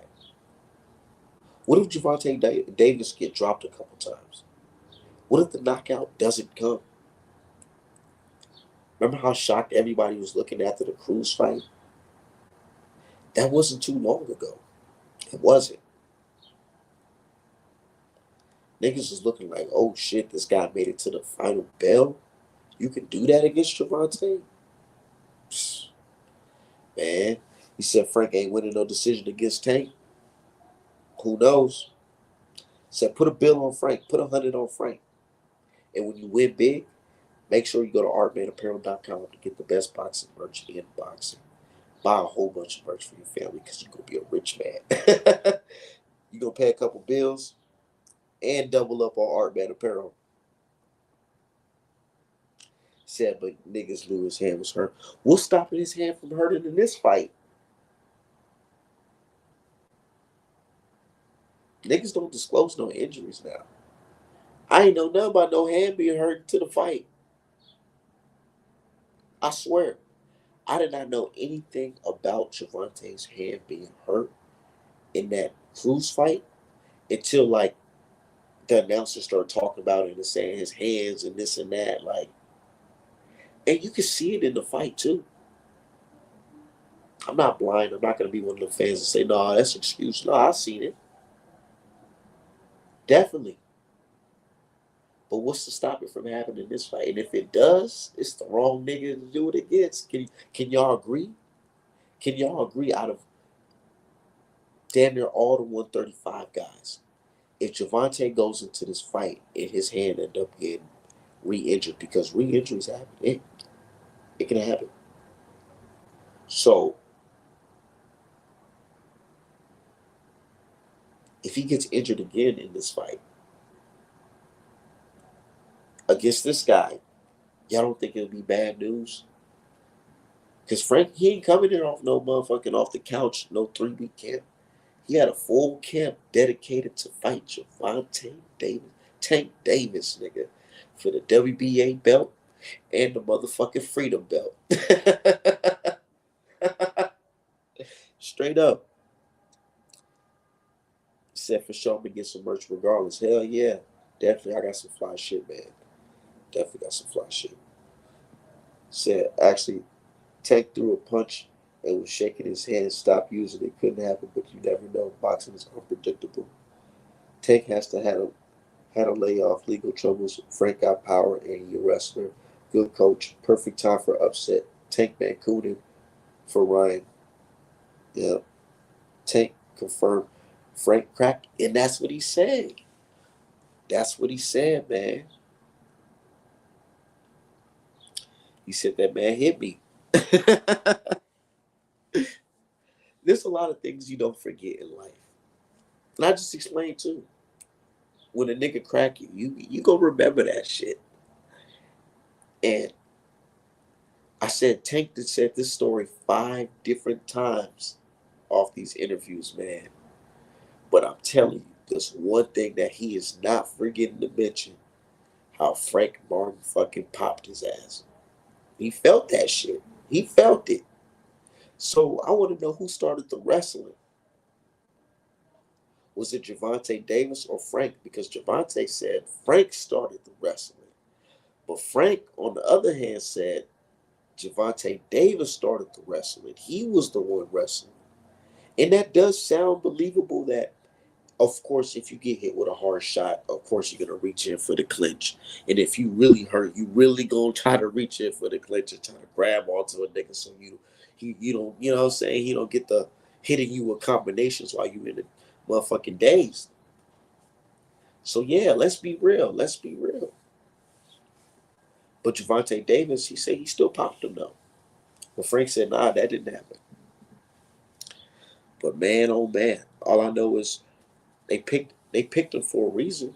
What if Javante Davis get dropped a couple times? What if the knockout doesn't come? Remember how shocked everybody was looking after the Cruz fight? That wasn't too long ago. It wasn't. Niggas was looking like, oh shit, this guy made it to the final bell. You can do that against Javante? Man, he said Frank ain't winning no decision against Tank. Who knows? Said put a bill on Frank, put 100 on Frank. And when you win big, make sure you go to artmanapparel.com to get the best boxing merch in boxing. Buy a whole bunch of merch for your family because you're going to be a rich man. You're going to pay a couple bills and double up on Art Man Apparel. Said, but niggas knew his hand was hurt. What's stopping his hand from hurting in this fight? Niggas don't disclose no injuries now. I ain't know nothing about no hand being hurt to the fight. I swear. I did not know anything about Javante's hand being hurt in that Cruz fight until like the announcer started talking about it and saying his hands and this and that. Like, and you can see it in the fight too. I'm not blind. I'm not gonna be one of the fans and say, no, that's an excuse. No, I've seen it. Definitely. But what's to stop it from happening in this fight? And if it does, it's the wrong nigga to do it against. Can y'all agree? Can y'all agree out of damn near all the 135 guys? If Javante goes into this fight and his hand end up getting re-injured, because re-injuries happen, it can happen. So if he gets injured again in this fight against this guy, y'all don't think it'll be bad news? Because Frank, he ain't coming in off no motherfucking off the couch, no 3-week camp. He had a full camp dedicated to fight Javante Davis, Tank Davis, nigga, for the WBA belt and the motherfucking Freedom belt. Straight up. Said for sure I'm gonna get some merch regardless. Hell yeah. Definitely, I got some fly shit, man. Definitely got some fly shit. Said, actually, Tank threw a punch and was shaking his hand, stopped using it. Couldn't happen, but you never know. Boxing is unpredictable. Tank has to had a layoff, legal troubles. Frank got power, and he a wrestler. Good coach. Perfect time for upset. Tank Vancouver for Ryan. Yeah. Tank confirmed Frank cracked, and that's what he said. That's what he said, man. He said that man hit me. There's a lot of things you don't forget in life. And I just explained too. When a nigga crack you, you gonna remember that shit. And I said Tank that said this story 5 different times off these interviews, man. But I'm telling you, there's one thing that he is not forgetting to mention: how Frank Martin fucking popped his ass. He felt that shit. He felt it. So I want to know who started the wrestling. Was it Javante Davis or Frank? Because Javante said Frank started the wrestling. But Frank, on the other hand, said Javante Davis started the wrestling. He was the one wrestling. And that does sound believable that, of course, if you get hit with a hard shot, of course you're going to reach in for the clinch. And if you really hurt, you really going to try to reach in for the clinch and try to grab onto a nigga so you don't, you know what I'm saying? He don't get the hitting you with combinations while you in the motherfucking daze. So yeah, let's be real. Let's be real. But Javante Davis, he said he still popped him though. But Frank said, nah, that didn't happen. But man, oh man, all I know is they picked him for a reason.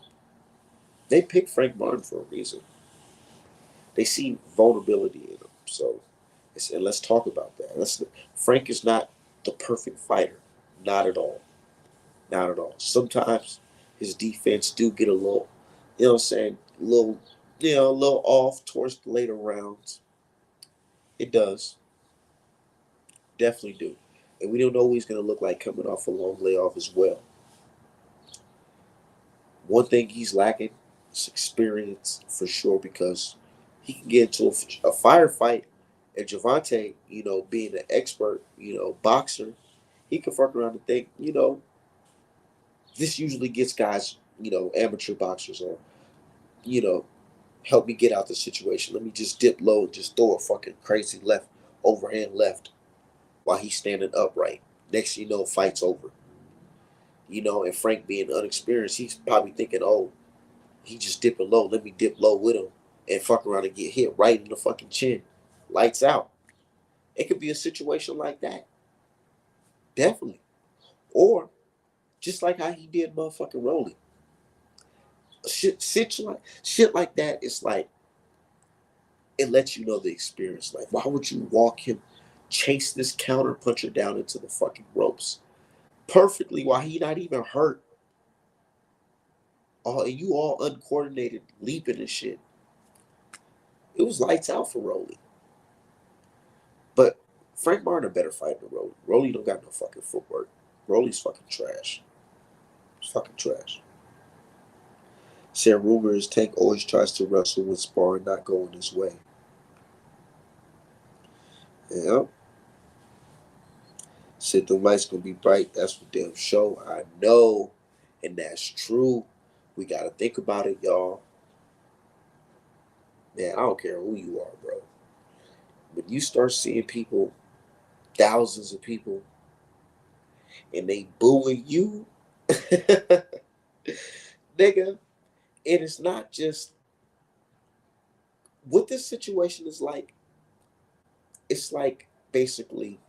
They picked Frank Martin for a reason. They see vulnerability in him. So I said, let's talk about that. Frank is not the perfect fighter. Not at all. Not at all. Sometimes his defense do get a little, you know what I'm saying, a little off towards the later rounds. It does. Definitely do. And we don't know what he's going to look like coming off a long layoff as well. One thing he's lacking is experience for sure, because he can get into a firefight. And Gervonta, being an expert, boxer, he can fuck around and think, this usually gets guys, amateur boxers, or, you know, help me get out the situation. Let me just dip low and just throw a fucking crazy left, overhand left, while he's standing upright. Next thing you know, fight's over. And Frank being unexperienced, he's probably thinking, oh, he just dipping low. Let me dip low with him and fuck around and get hit right in the fucking chin. Lights out. It could be a situation like that. Definitely. Or just like how he did motherfucking Rolly. Shit like that, it's like, it lets you know the experience. Like, why would you walk him, chase this counter puncher down into the fucking ropes perfectly while he not even hurt? And you all uncoordinated, leaping and shit. It was lights out for Rolly. But Frank Martin a better fighter than Rolly. Rolly don't got no fucking footwork. Rolly's fucking trash. It's fucking trash. Said rumor is Tank always tries to wrestle with sparring not going his way. Yeah. Said the light's gonna be bright. That's for damn show. I know. And that's true. We gotta think about it, y'all. Man, I don't care who you are, bro. When you start seeing people, thousands of people, and they booing you, nigga, it is not just what this situation is like. It's like basically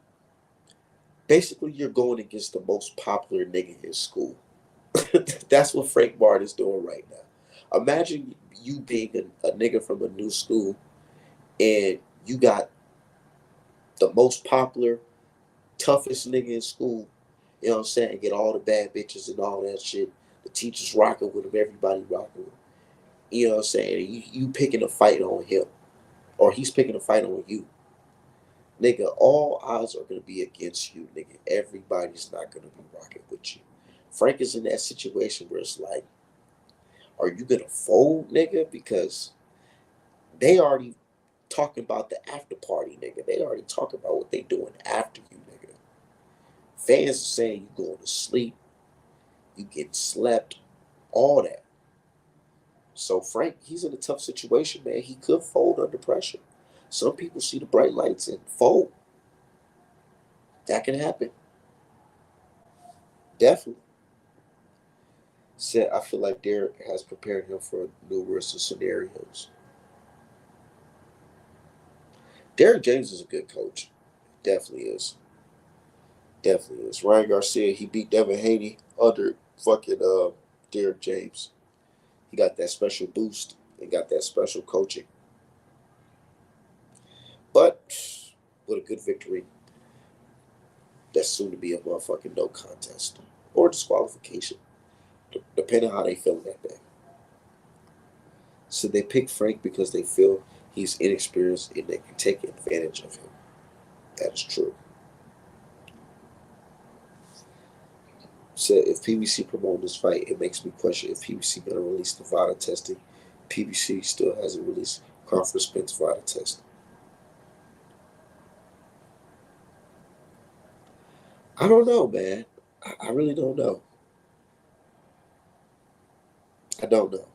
you're going against the most popular nigga in school. That's what Frank Martin is doing right now. Imagine you being a nigga from a new school, and you got the most popular, toughest nigga in school. You know what I'm saying? Get all the bad bitches and all that shit. The teachers rocking with him, everybody rocking with him. You know what I'm saying? You picking a fight on him, or he's picking a fight on you. Nigga, all odds are gonna be against you, nigga. Everybody's not gonna be rocking with you. Frank is in that situation where it's like, are you gonna fold, nigga? Because they already talking about the after party, nigga. They already talking about what they doing after you, nigga. Fans are saying you going to sleep, you getting slept, all that. So Frank, he's in a tough situation, man. He could fold under pressure. Some people see the bright lights and fold. That can happen. Definitely. Said, I feel like Derek has prepared him for numerous scenarios. Derek James is a good coach. Definitely is. Definitely is. Ryan Garcia, he beat Devin Haney under fucking Derek James. He got that special boost and got that special coaching. But with a good victory, that's soon to be a motherfucking no contest or disqualification, depending on how they feel that day. So they pick Frank because they feel he's inexperienced and they can take advantage of him. That is true. Said if PBC promote this fight, it makes me question if PBC gonna release the VADA testing. PBC still hasn't released Crawford Spence VADA testing. I don't know, man. I really don't know. I don't know.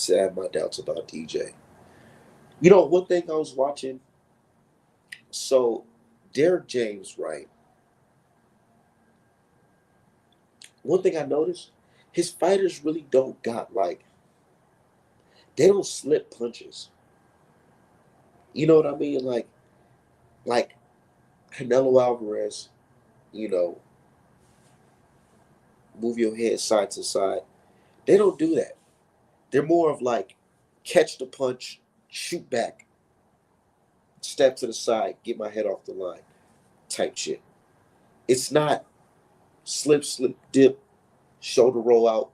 I have my doubts about DJ. One thing I was watching. So, Derek James, right? One thing I noticed, his fighters really don't got like they don't slip punches. You know what I mean? Like Canelo Alvarez, you know, move your head side to side. They don't do that. They're more of like catch the punch, shoot back, step to the side, get my head off the line. type shit. It's not slip, slip, dip, shoulder roll out,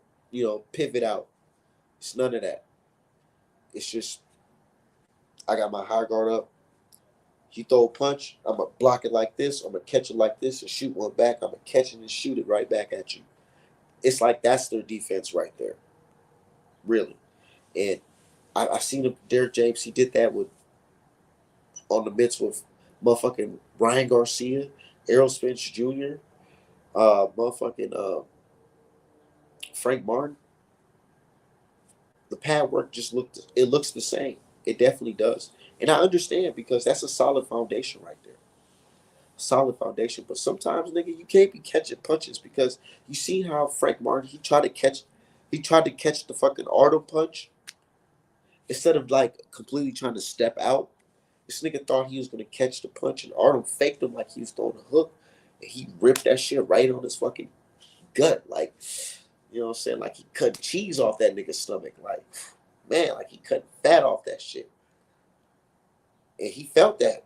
pivot out. It's none of that. It's just I got my high guard up. You throw a punch, I'm gonna block it like this. I'm gonna catch it like this and shoot one back. I'm gonna catch it and shoot it right back at you. It's like that's their defense right there, really. And I've seen him, Derrick James. He did that with on the mitts with motherfucking Ryan Garcia, Errol Spence Jr., motherfucking Frank Martin. The pad work just looks the same. It definitely does. And I understand because that's a solid foundation right there. Solid foundation. But sometimes, nigga, you can't be catching punches because you see how Frank Martin he tried to catch the fucking Artem punch instead of like completely trying to step out. This nigga thought he was gonna catch the punch and Artem faked him like he was throwing a hook and he ripped that shit right on his fucking gut. Like, you know what I'm saying? Like he cut cheese off that nigga's stomach. Like, man, like he cut fat off that shit. And he felt that.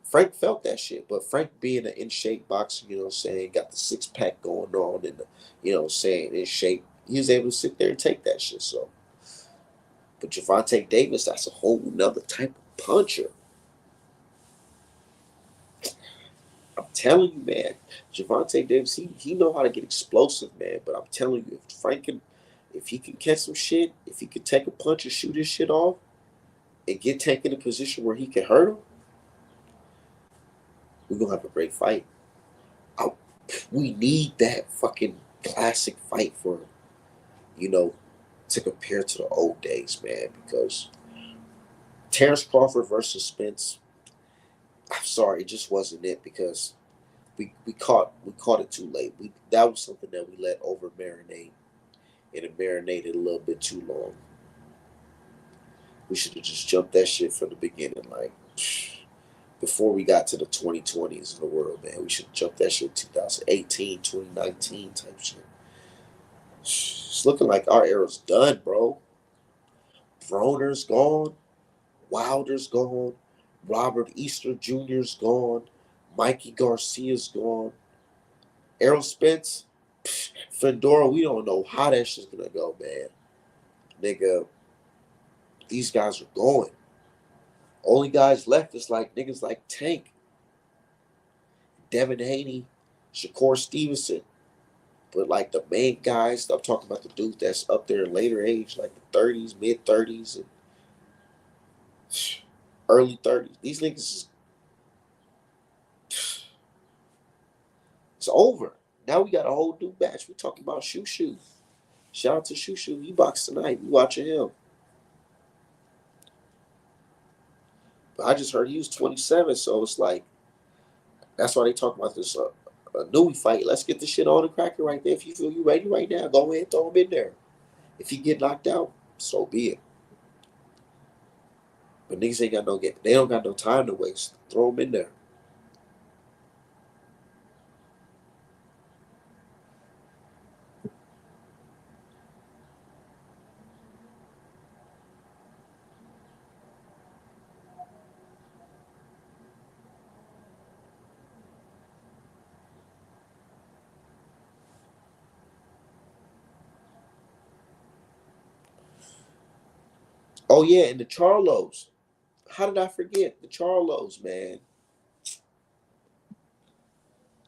Frank felt that shit. But Frank being an in shape boxer, you know what I'm saying, got the 6-pack going on and the, you know what I'm saying, in shape, he was able to sit there and take that shit. So but Gervonta Davis, that's a whole nother type of puncher. I'm telling you, man, Gervonta Davis, he know how to get explosive, man. But I'm telling you, if he can catch some shit, if he can take a punch and shoot his shit off, and get Tank in a position where he can hurt him, we're gonna have a great fight. I, we need that fucking classic fight for, you know, to compare to the old days, man. Because Terrence Crawford versus Spence, I'm sorry, it just wasn't it because we caught it too late. That was something that we let over marinate, and it marinated a little bit too long. We should have just jumped that shit from the beginning, like before we got to the 2020s in the world, man. We should jump that shit 2018, 2019 type shit. It's looking like our era's done, bro. Broner's gone. Wilder's gone. Robert Easter Jr.'s gone. Mikey Garcia's gone. Errol Spence, Fedora, we don't know how that shit's gonna go, man. Nigga, these guys are going. Only guys left is like niggas like Tank, Devin Haney, Shakur Stevenson. But like the main guys, I'm talking about the dude that's up there in later age, like the 30s, mid 30s, and early 30s. These niggas is it's over. Now we got a whole new batch. We talking about Shoo Shoo. Shout out to Shoo Shoo. He boxed tonight. We watching him. But I just heard he was 27, so it's like that's why they talk about this a Nui fight. Let's get the shit on the cracker right there. If you feel you ready right now, go ahead and throw him in there. If he get knocked out, so be it. But niggas ain't got no get. They don't got no time to waste. Throw him in there. Oh yeah, and the Charlos. How did I forget the Charlos, man?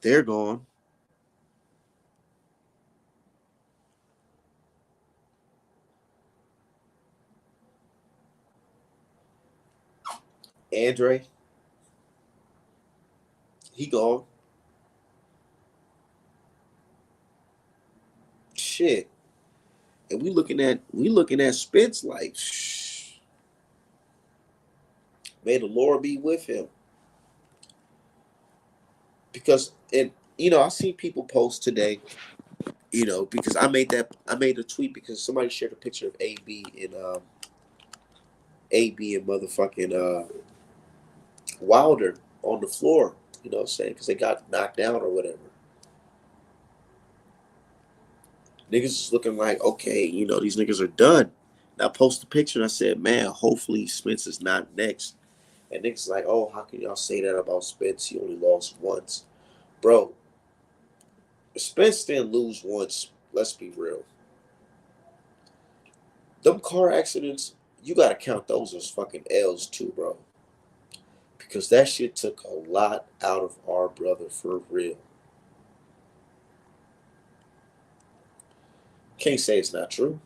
They're gone. Andre, he gone. Shit. And we looking at Spence like may the Lord be with him. Because and I see people post today, because I made a tweet because somebody shared a picture of AB and motherfucking Wilder on the floor, you know what I'm saying? Because they got knocked down or whatever. Niggas is looking like, okay, these niggas are done. And I posted a picture and I said, man, hopefully Spence is not next. And niggas like, oh, how can y'all say that about Spence? He only lost once. Bro, Spence didn't lose once. Let's be real. Them car accidents, you gotta count those as fucking L's too, bro. Because that shit took a lot out of our brother for real. Can't say it's not true.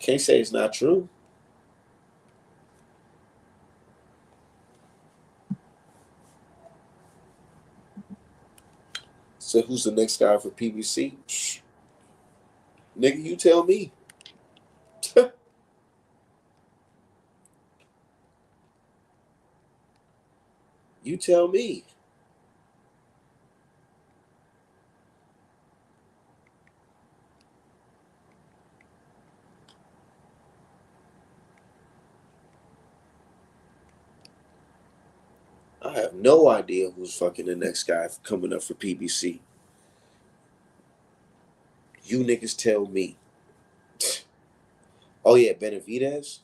Can't say it's not true. So who's the next guy for PBC? Nigga, you tell me. You tell me. I have no idea who's fucking the next guy coming up for PBC. You niggas tell me. Oh yeah, Benavidez.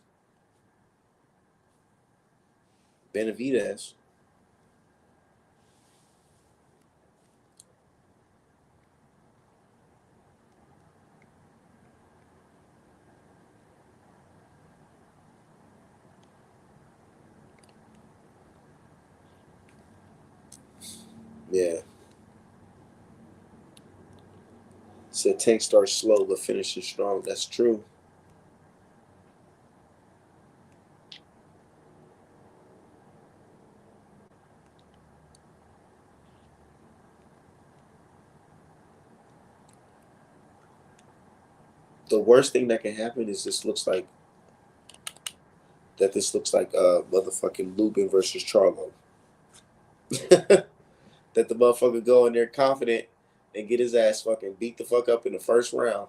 Benavidez. Yeah. Said Tank starts slow but finishes strong. That's true. The worst thing that can happen is this looks like motherfucking Lubin versus Charlo. That the motherfucker go in there confident and get his ass fucking beat the fuck up in the first round.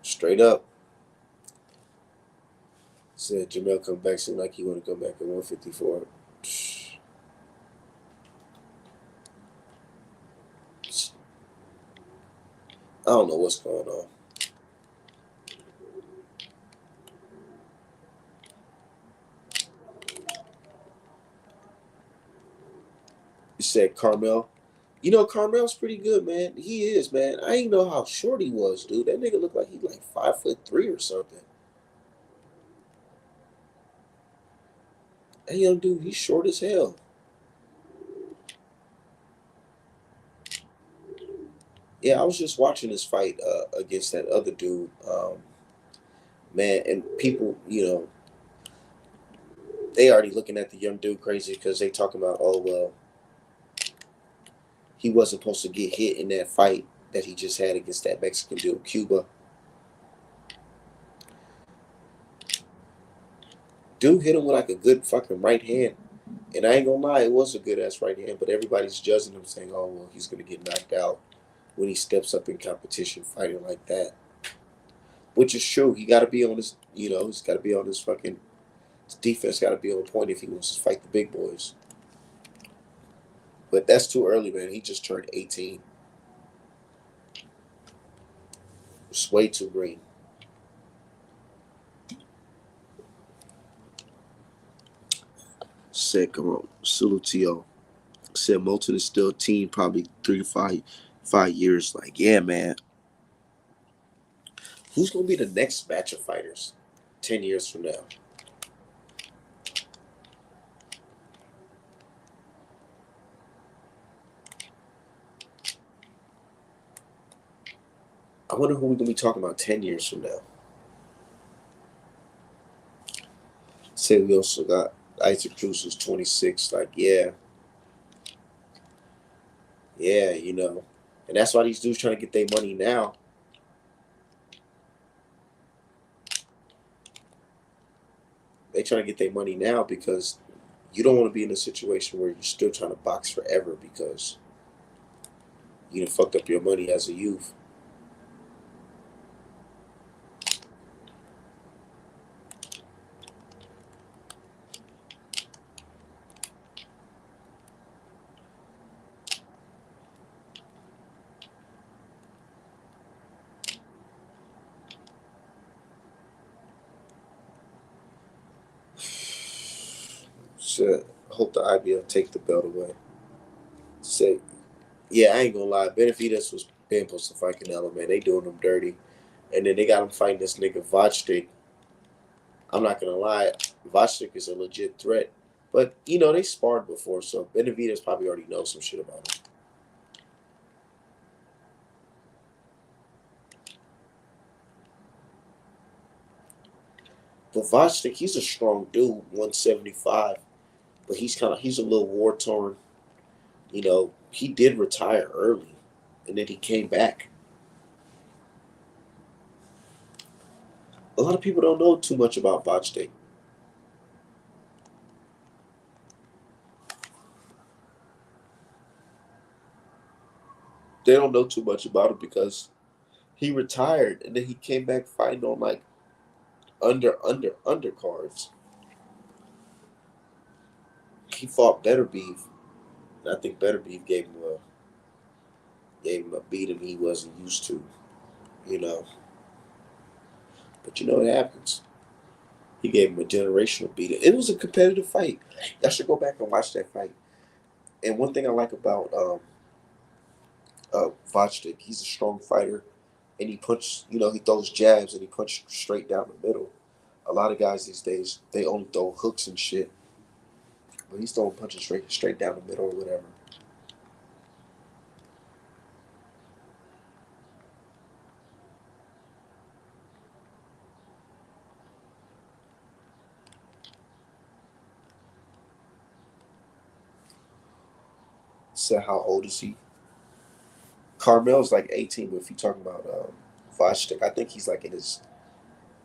Straight up. Said Jamel come back, seemed like he want to come back at 154. I don't know what's going on. You said Carmel. You know Carmel's pretty good, man. He is, man. I didn't know how short he was, dude. That nigga looked like he like 5'3" or something. That young dude, he's short as hell. Yeah, I was just watching this fight against that other dude, man, and people, they already looking at the young dude crazy because they talking about, oh well, he wasn't supposed to get hit in that fight that he just had against that Mexican dude, Cuba. Dude hit him with like a good fucking right hand. And I ain't gonna lie, it was a good ass right hand, but everybody's judging him saying, oh, well, he's gonna get knocked out when he steps up in competition fighting like that. Which is true. He gotta be on his, he's gotta be on his fucking, his defense gotta be on point if he wants to fight the big boys. But that's too early, man. He just turned 18. It's way too green. Said, come on, Salutio. Said Moulton is still a teen, probably 3 to 5 years. Like, yeah, man. Who's gonna be the next batch of fighters 10 years from now? I wonder who we're gonna be talking about 10 years from now. Say we also got Isaac Cruz who's 26. Like, yeah, yeah, and that's why these dudes trying to get their money now. They trying to get their money now because You don't want to be in a situation where you're still trying to box forever because you done fucked up your money as a youth. So I hope the IBF take the belt away. Say, yeah, I ain't gonna lie. Benavidez was been supposed to fight Canelo, man. They doing him dirty. And then they got him fighting this nigga Vachtik. I'm not gonna lie, Vachtik is a legit threat. But you know, they sparred before, so Benavidez probably already knows some shit about him. But Vachtik, he's a strong dude, 175. But he's a little war torn. You know, he did retire early, and then he came back. A lot of people don't know too much about Vachtik. They don't know too much about him because he retired and then he came back fighting on like undercards. He fought Better Beef, and I think Better Beef gave him a beating he wasn't used to, you know. But you know what happens? He gave him a generational beating. It was a competitive fight. I should go back and watch that fight. And one thing I like about Vachtik, he's a strong fighter, and he throws jabs and he punches straight down the middle. A lot of guys these days they only throw hooks and shit, but he's throwing punches straight down the middle or whatever. So how old is he? Carmel's like 18, but if you're talking about Vachtik, I think he's like in his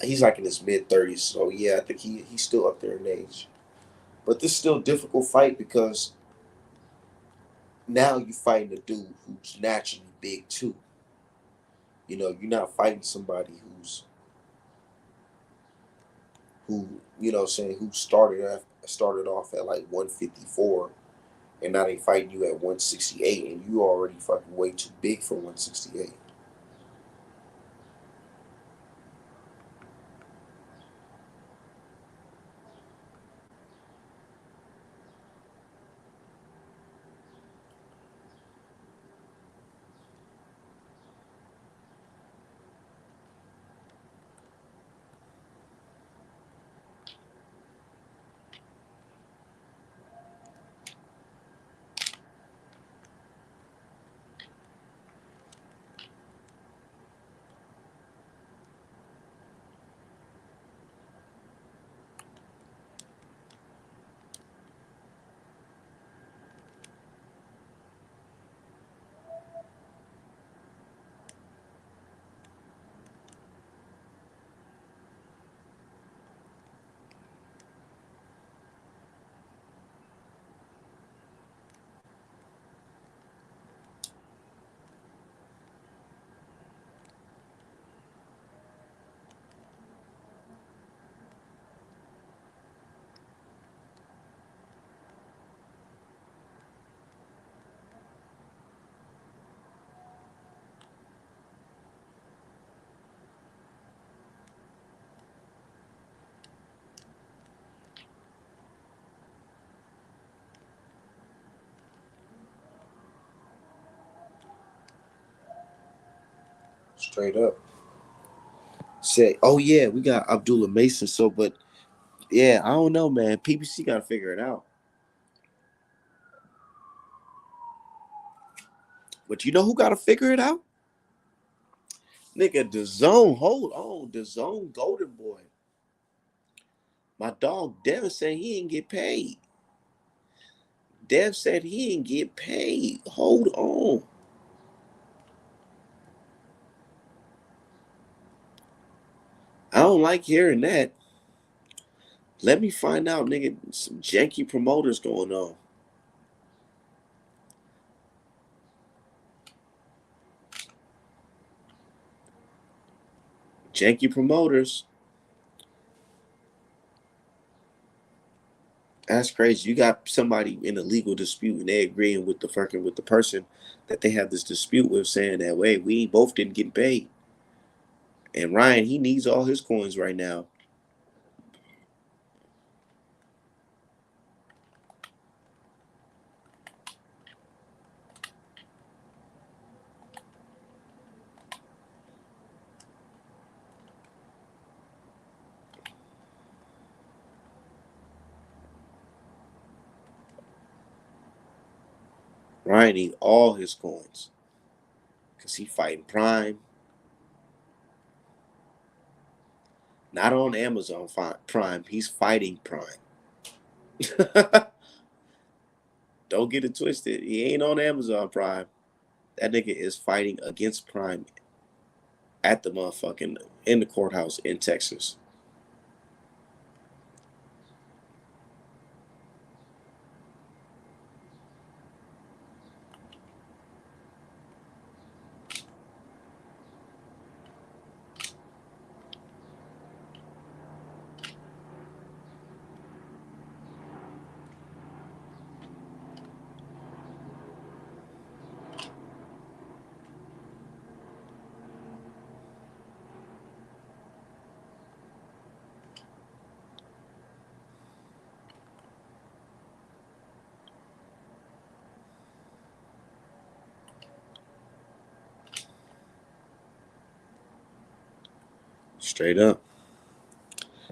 mid 30s. So yeah, I think he's still up there in age. But this is still a difficult fight because now you're fighting a dude who's naturally big too. You know, you're not fighting somebody who started off at like 154 and now they fighting you at 168 and you already fucking way too big for 168. Straight up. Say, oh yeah, we got Abdullah Mason. So, but yeah, I don't know, man. PBC got to figure it out. But you know who got to figure it out? Nigga, the zone. Hold on, the zone. Golden Boy. My dog Devin said he didn't get paid. Dev said he didn't get paid. Hold on. I don't like hearing that. Let me find out, nigga. Some janky promoters going on. Janky promoters. That's crazy. You got somebody in a legal dispute and they agreeing with the person that they have this dispute with, saying that way we both didn't get paid. And Ryan, he needs all his coins right now. Ryan needs all his coins because he fighting Prime, not on Amazon Prime. He's fighting Prime. Don't get it twisted. He ain't on Amazon Prime. That nigga is fighting against Prime at the motherfucking in the courthouse in Texas. Straight up.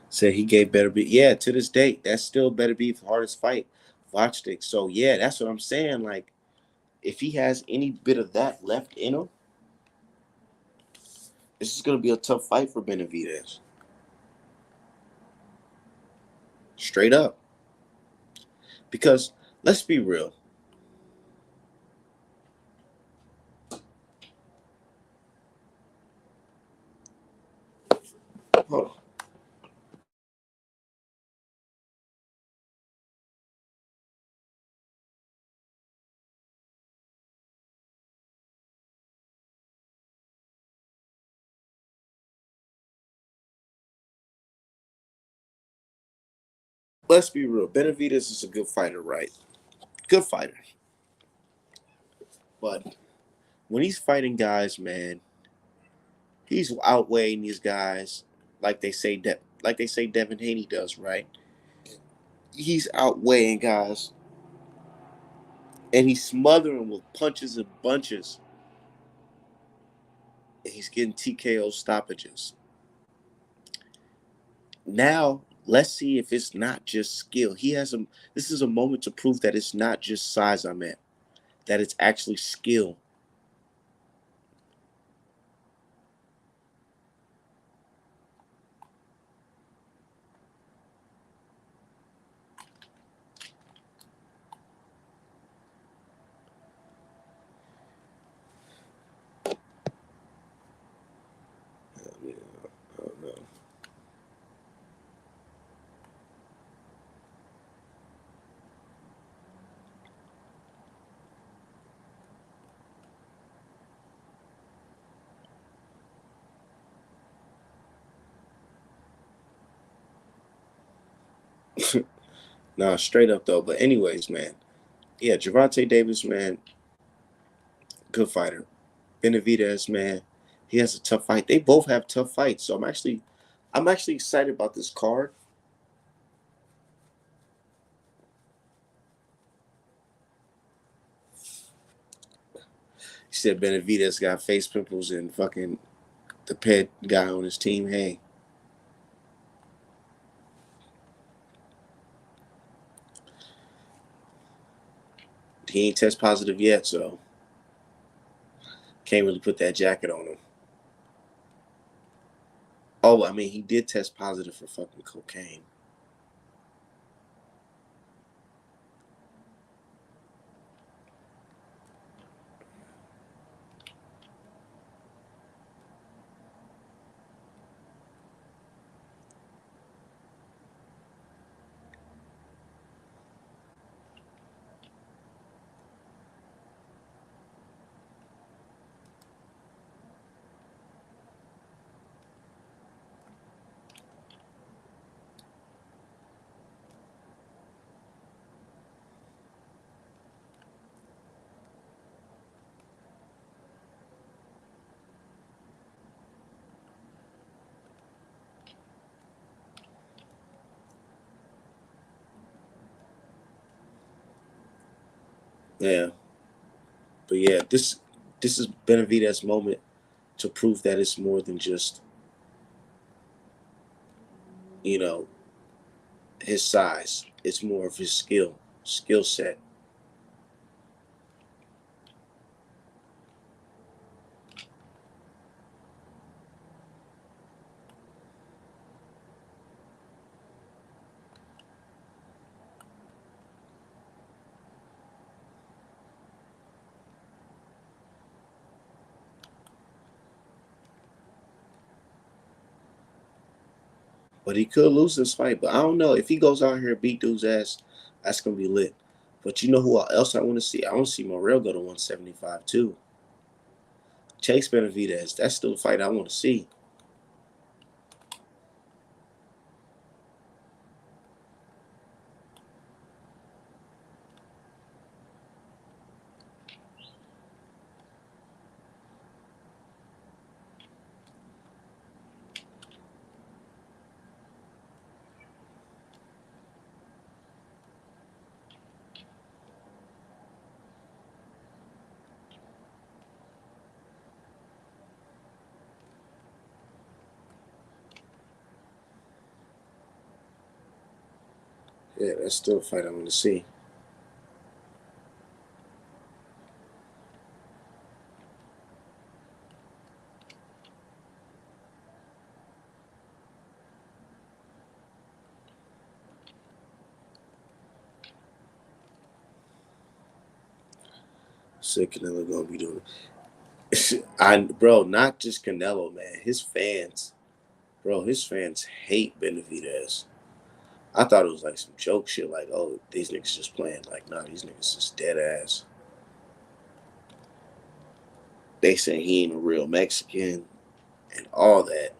Said he gave Better Be. Yeah, to this date, that's still Better Be the hardest fight. Vodstick. So yeah, that's what I'm saying. Like, if he has any bit of that left in him, this is gonna be a tough fight for Benavidez. Straight up. Because let's be real. Hold on. Let's be real. Benavidez is a good fighter, right? Good fighter. But when he's fighting guys, man, he's outweighing these guys like they say Devin Haney does, right? He's outweighing guys and he's smothering with punches and bunches. And he's getting TKO stoppages. Now, let's see if it's not just skill. This is a moment to prove that it's not just size I'm at, that it's actually skill. Oh, no. Nah, straight up though. But anyways, man. Yeah, Gervonta Davis, man, good fighter. Benavidez, man, he has a tough fight. They both have tough fights. So I'm actually excited about this card. He said Benavidez got face pimples and fucking the pet guy on his team. Hey, he ain't test positive yet, so can't really put that jacket on him. Oh, I mean, he did test positive for fucking cocaine. Yeah, but yeah, this is Benavidez' moment to prove that it's more than just, you know, his size. It's more of his skill set. But he could lose this fight. But I don't know if he goes out here and beat dude's ass. That's gonna be lit. But you know who else I want to see? I want to see Morrell go to 175 too. Chase Benavidez. That's still a fight I want to see. Yeah, that's still a fight I want to see. Sick Canelo gonna be doing it. Bro, not just Canelo, man. His fans, bro, his fans hate Benavidez. I thought it was like some joke shit, like, oh, these niggas just playing. Like, nah, these niggas just dead ass. They say he ain't a real Mexican and all that.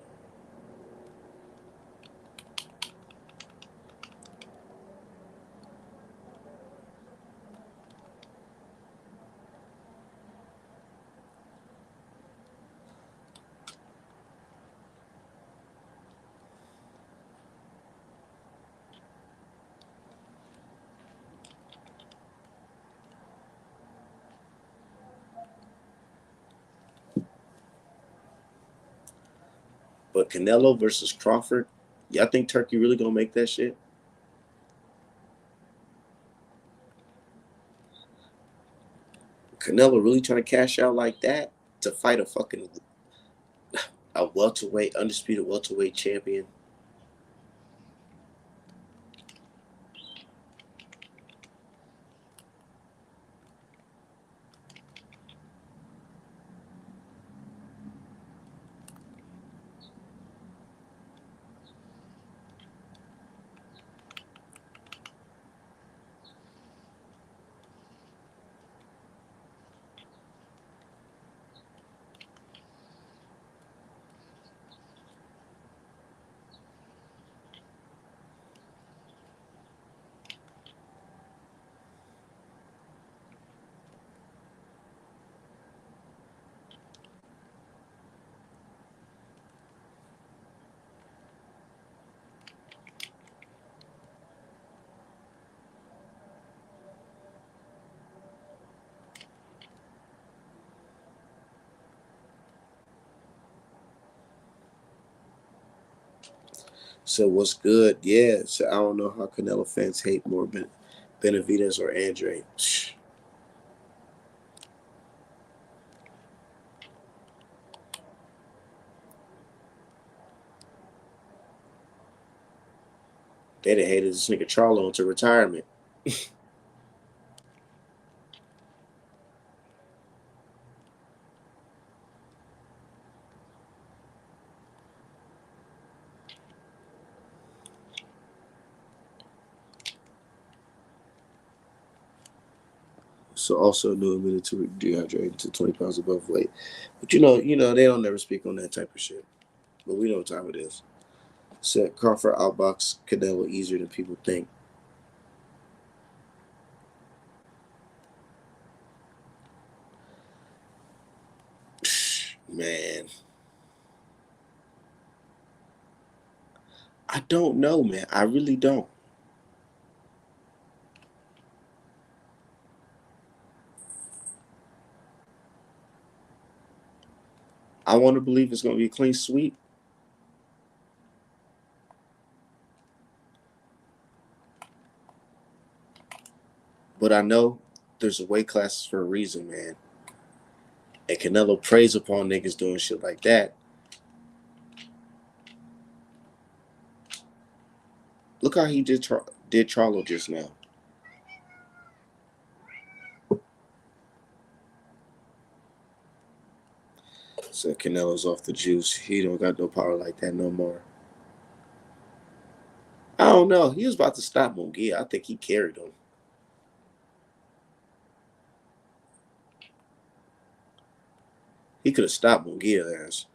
But Canelo versus Crawford, y'all think Turkey really gonna make that shit? Canelo really trying to cash out like that to fight a welterweight, undisputed welterweight champion? So what's good? Yeah. So I don't know how Canelo fans hate more Benavidez or Andre. They'd have hated this nigga Charlo into retirement. So also knew admitted to dehydrating to 20 pounds above weight. But they don't never speak on that type of shit. But we know what time it is. Said Crawford outbox Canelo easier than people think. Man, I don't know, man. I really don't. I want to believe it's going to be a clean sweep. But I know there's a weight classes for a reason, man. And Canelo preys upon niggas doing shit like that. Look how he did Charlo just now. So Canelo's off the juice. He don't got no power like that no more. I don't know. He was about to stop Munguia. I think he carried him. He could have stopped Munguia's ass.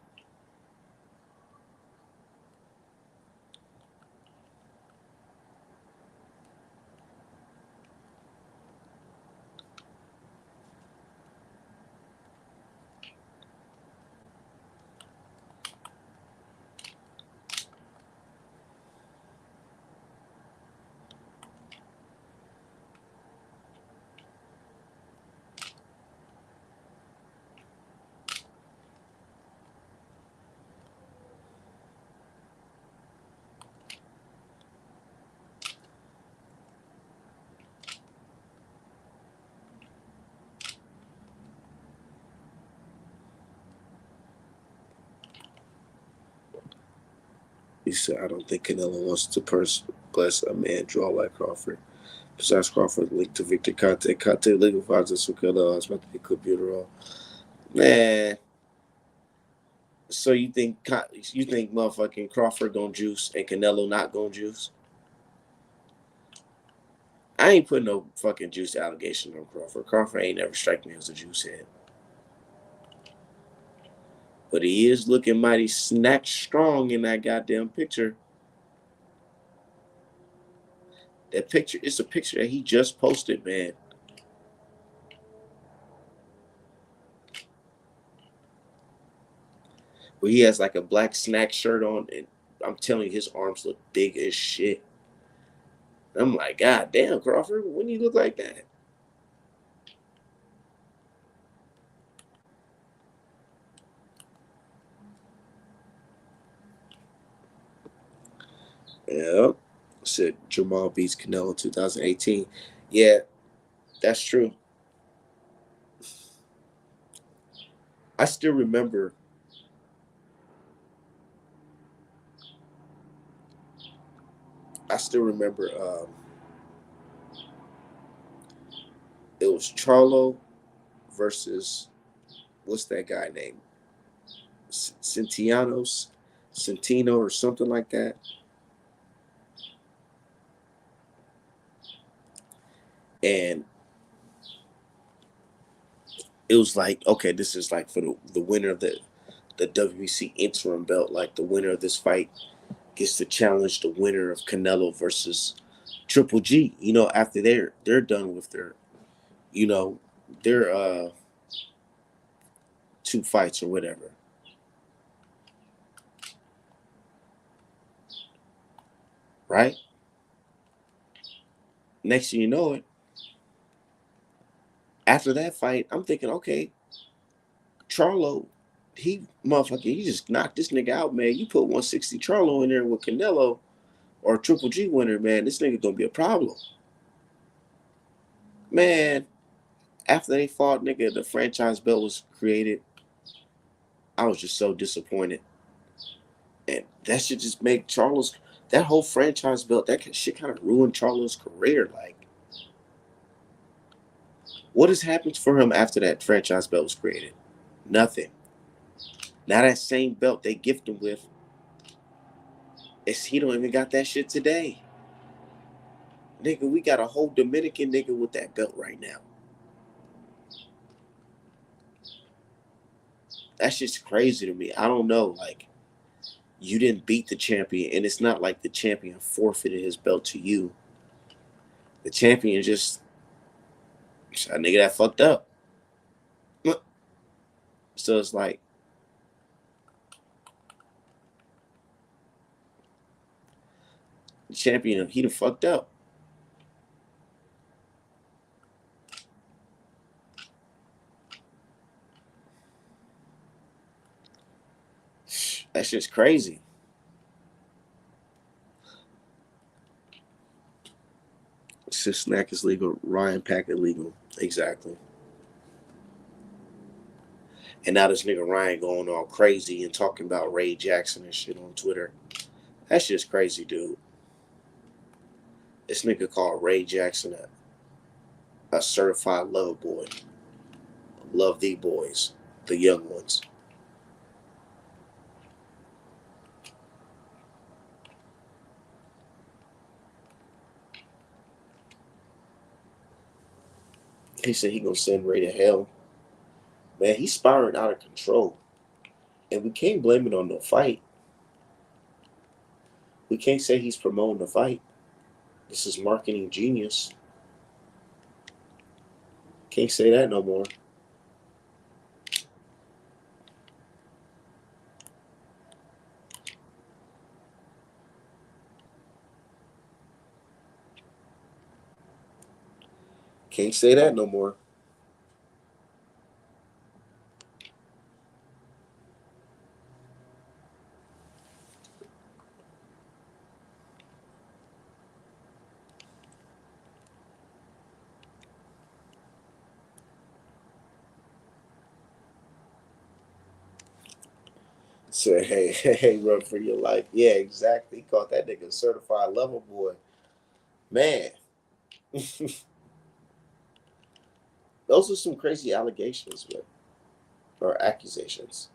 He said, I don't think Canelo wants to bless a man draw like Crawford. Besides Crawford linked to Victor Conte. Conte legal violence for Canelo. It's about to be computer all. Man. So you think motherfucking Crawford gonna juice and Canelo not gonna juice? I ain't putting no fucking juice allegation on Crawford. Crawford ain't never strike me as a juice head. But he is looking mighty snack strong in that goddamn picture. That picture, it's a picture that he just posted, man. Where he has like a black snack shirt on, and I'm telling you, his arms look big as shit. I'm like, God damn, Crawford, when you look like that? Yeah. Said Jamal beats Canelo 2018. Yeah, that's true. I still remember it was Charlo versus what's that guy named? Centino or something like that. And it was like, okay, this is like for the winner of the WBC interim belt. Like the winner of this fight gets to challenge the winner of Canelo versus Triple G. You know, after they're done with their, you know, their two fights or whatever. Right? Next thing you know it, after that fight, I'm thinking, okay, Charlo, he just knocked this nigga out, man. You put 160 Charlo in there with Canelo or Triple G winner, man, this nigga gonna be a problem. Man, after they fought, nigga, the franchise belt was created. I was just so disappointed. And that should just make Charlo's that whole franchise belt, that shit kind of ruined Charlo's career. Like, what has happened for him after that franchise belt was created? Nothing. Now that same belt they gift him with, he don't even got that shit today. Nigga, we got a whole Dominican nigga with that belt right now. That's just crazy to me. I don't know. Like, you didn't beat the champion, and it's not like the champion forfeited his belt to you. The champion just a nigga that fucked up. So it's like, the champion, he done fucked up. That's just crazy. Sis Snack is legal. Ryan Pack illegal. Exactly. And now this nigga Ryan going all crazy and talking about Ray Jackson and shit on Twitter. That's just crazy, dude. This nigga called Ray Jackson a certified lover boy. Love thee boys, the young ones. He said he gonna send Ray to hell. Man, he's spiraling out of control. And we can't blame it on the fight. We can't say he's promoting the fight. This is marketing genius. Can't say that no more. Can't say that no more. Say, hey, hey, run for your life. Yeah, exactly. He called that nigga a certified lover boy. Man, those are some crazy allegations, man, or accusations.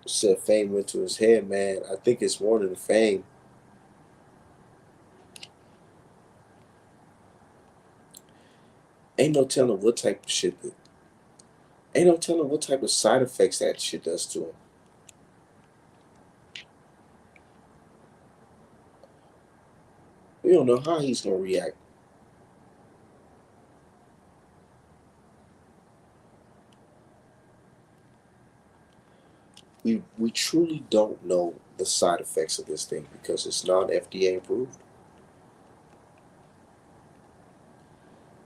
Said fame went to his head, man. I think it's more than fame. Ain't no telling what type of shit that. Ain't no telling what type of side effects that shit does to him. We don't know how he's gonna react. We truly don't know the side effects of this thing because it's not FDA approved.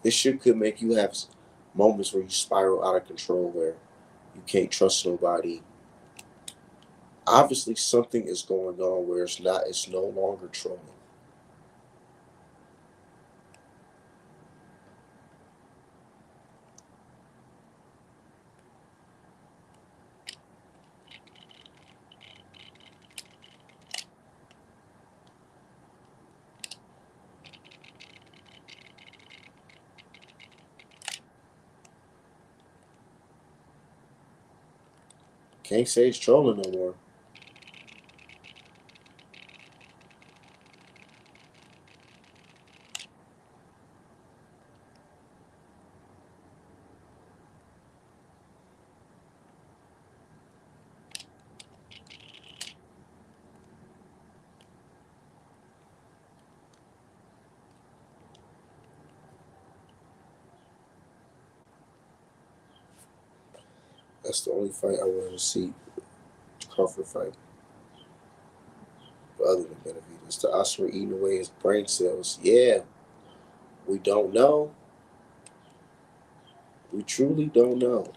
This shit could make you have moments where you spiral out of control, where you can't trust nobody. Obviously, something is going on where it's not. It's no longer trolling. Can't say it's trolling no more. That's the only fight I want to see. Crawford fight. But other than Benavidez, the Oscar eating away his brain cells. Yeah, we don't know. We truly don't know.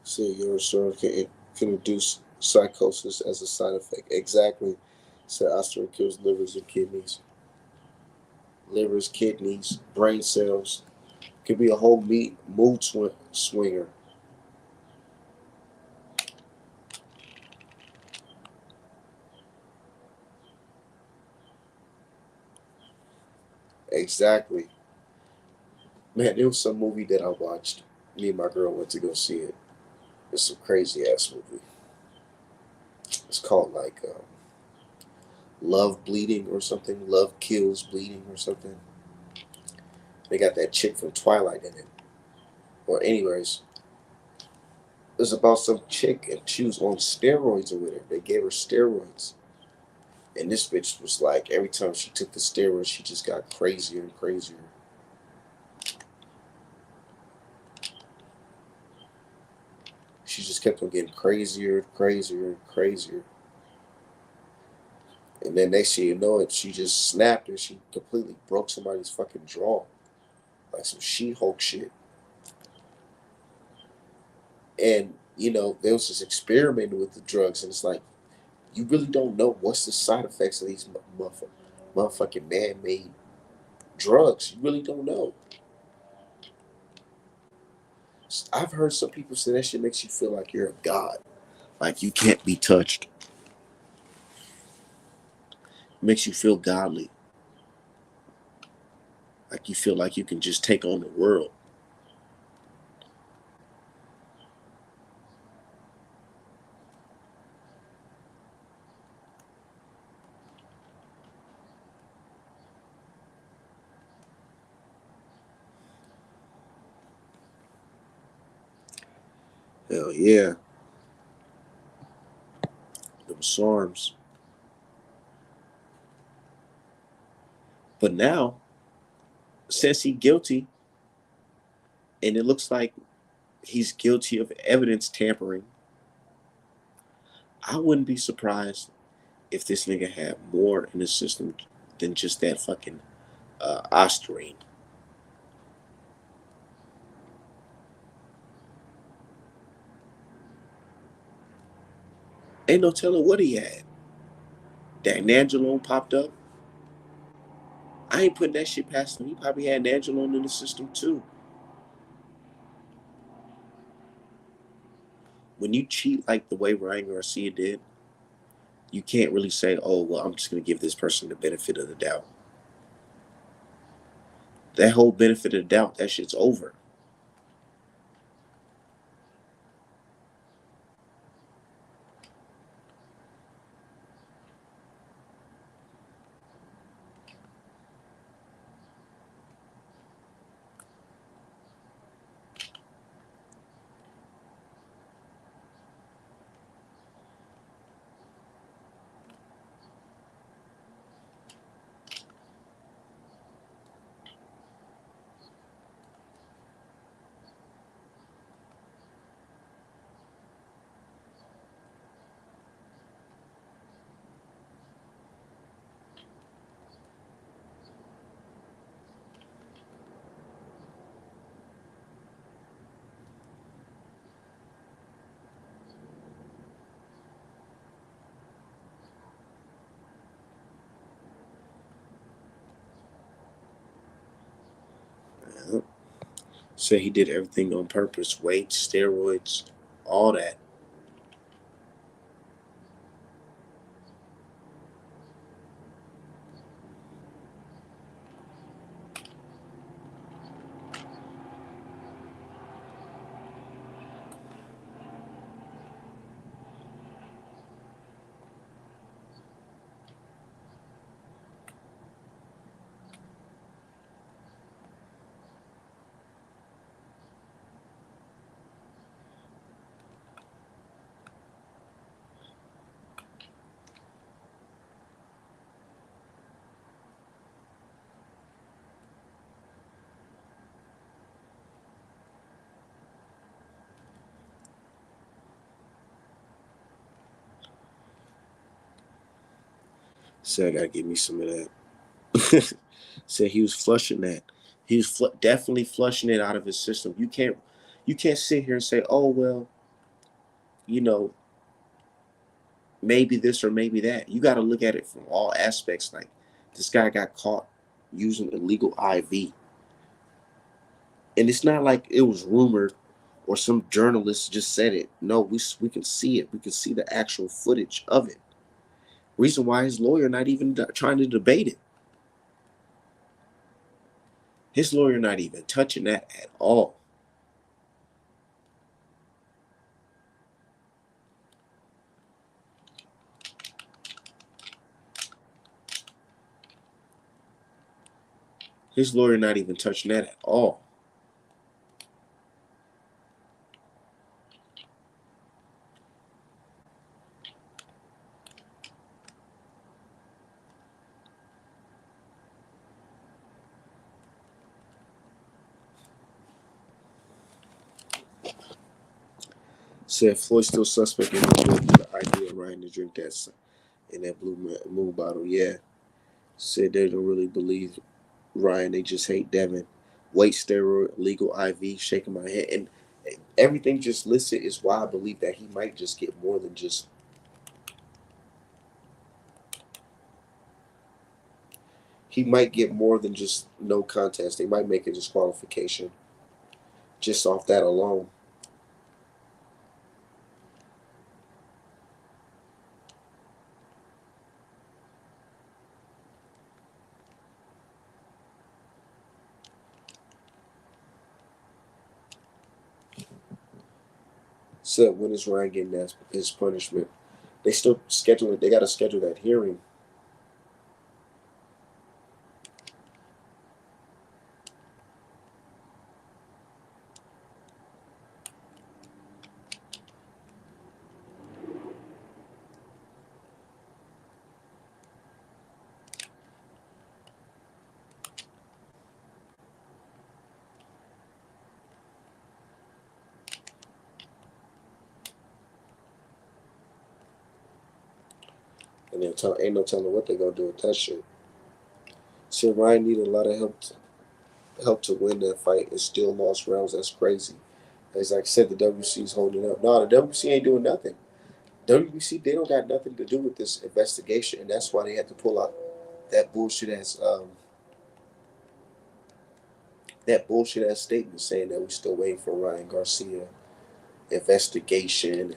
See, your insurance can induce psychosis as a side effect. Exactly. Said aspirin kills livers and kidneys. Livers, kidneys, brain cells. Could be a whole mood swinger. Exactly. Man, there was some movie that I watched. Me and my girl went to go see it. It's some crazy ass movie. It's called like Love Bleeding or something. Love Kills Bleeding or something. They got that chick from Twilight in it. Well, anyways, it's about some chick and she was on steroids or whatever. They gave her steroids. And this bitch was like, every time she took the steroids, she just got crazier and crazier. She just kept on getting crazier and crazier and crazier. And then next thing you know it, she just snapped and she completely broke somebody's fucking jaw. Like some She-Hulk shit. And, you know, they was just experimenting with the drugs. And it's like, you really don't know what's the side effects of these motherfucking man-made drugs. You really don't know. I've heard some people say that shit makes you feel like you're a god. Like you can't be touched. It makes you feel godly. Like you feel like you can just take on the world. Hell yeah. Them SARMs. But now, since he's guilty, and it looks like he's guilty of evidence tampering, I wouldn't be surprised if this nigga had more in his system than just that fucking Ostarine. Ain't no telling what he had. That Nandrolone popped up. I ain't putting that shit past him. He probably had Nandrolone in the system too. When you cheat like the way Ryan Garcia did, you can't really say, oh, well, I'm just going to give this person the benefit of the doubt. That whole benefit of the doubt, that shit's over. Yeah. Say he did everything on purpose, weights, steroids, all that. Said I gotta give me some of that. Said he was flushing that. He was definitely flushing it out of his system. You can't sit here and say, oh well, you know, maybe this or maybe that. You got to look at it from all aspects. Like this guy got caught using illegal IV, and it's not like it was rumored or some journalist just said it. No, we can see it. We can see the actual footage of it. Reason why his lawyer not even trying to debate it. His lawyer not even touching that at all. His lawyer not even touching that at all. Said Floyd still suspect in the idea of Ryan to drink that in that blue moon bottle. Yeah. Said they don't really believe Ryan. They just hate Devin. Weight steroid, legal IV, shaking my head. And everything just listed is why I believe that he might just get more than just. He might get more than just no contest. They might make a disqualification just off that alone. So when is Ryan getting his punishment? They still schedule it. They got to schedule that hearing. And ain't no telling what they gonna do with that shit. So Ryan needed a lot of help to win that fight and still lost rounds. That's crazy. As I said, the WC is holding up. No, the WC ain't doing nothing. WBC, they don't got nothing to do with this investigation, and that's why they had to pull out that bullshit ass statement saying that we're still waiting for Ryan Garcia investigation.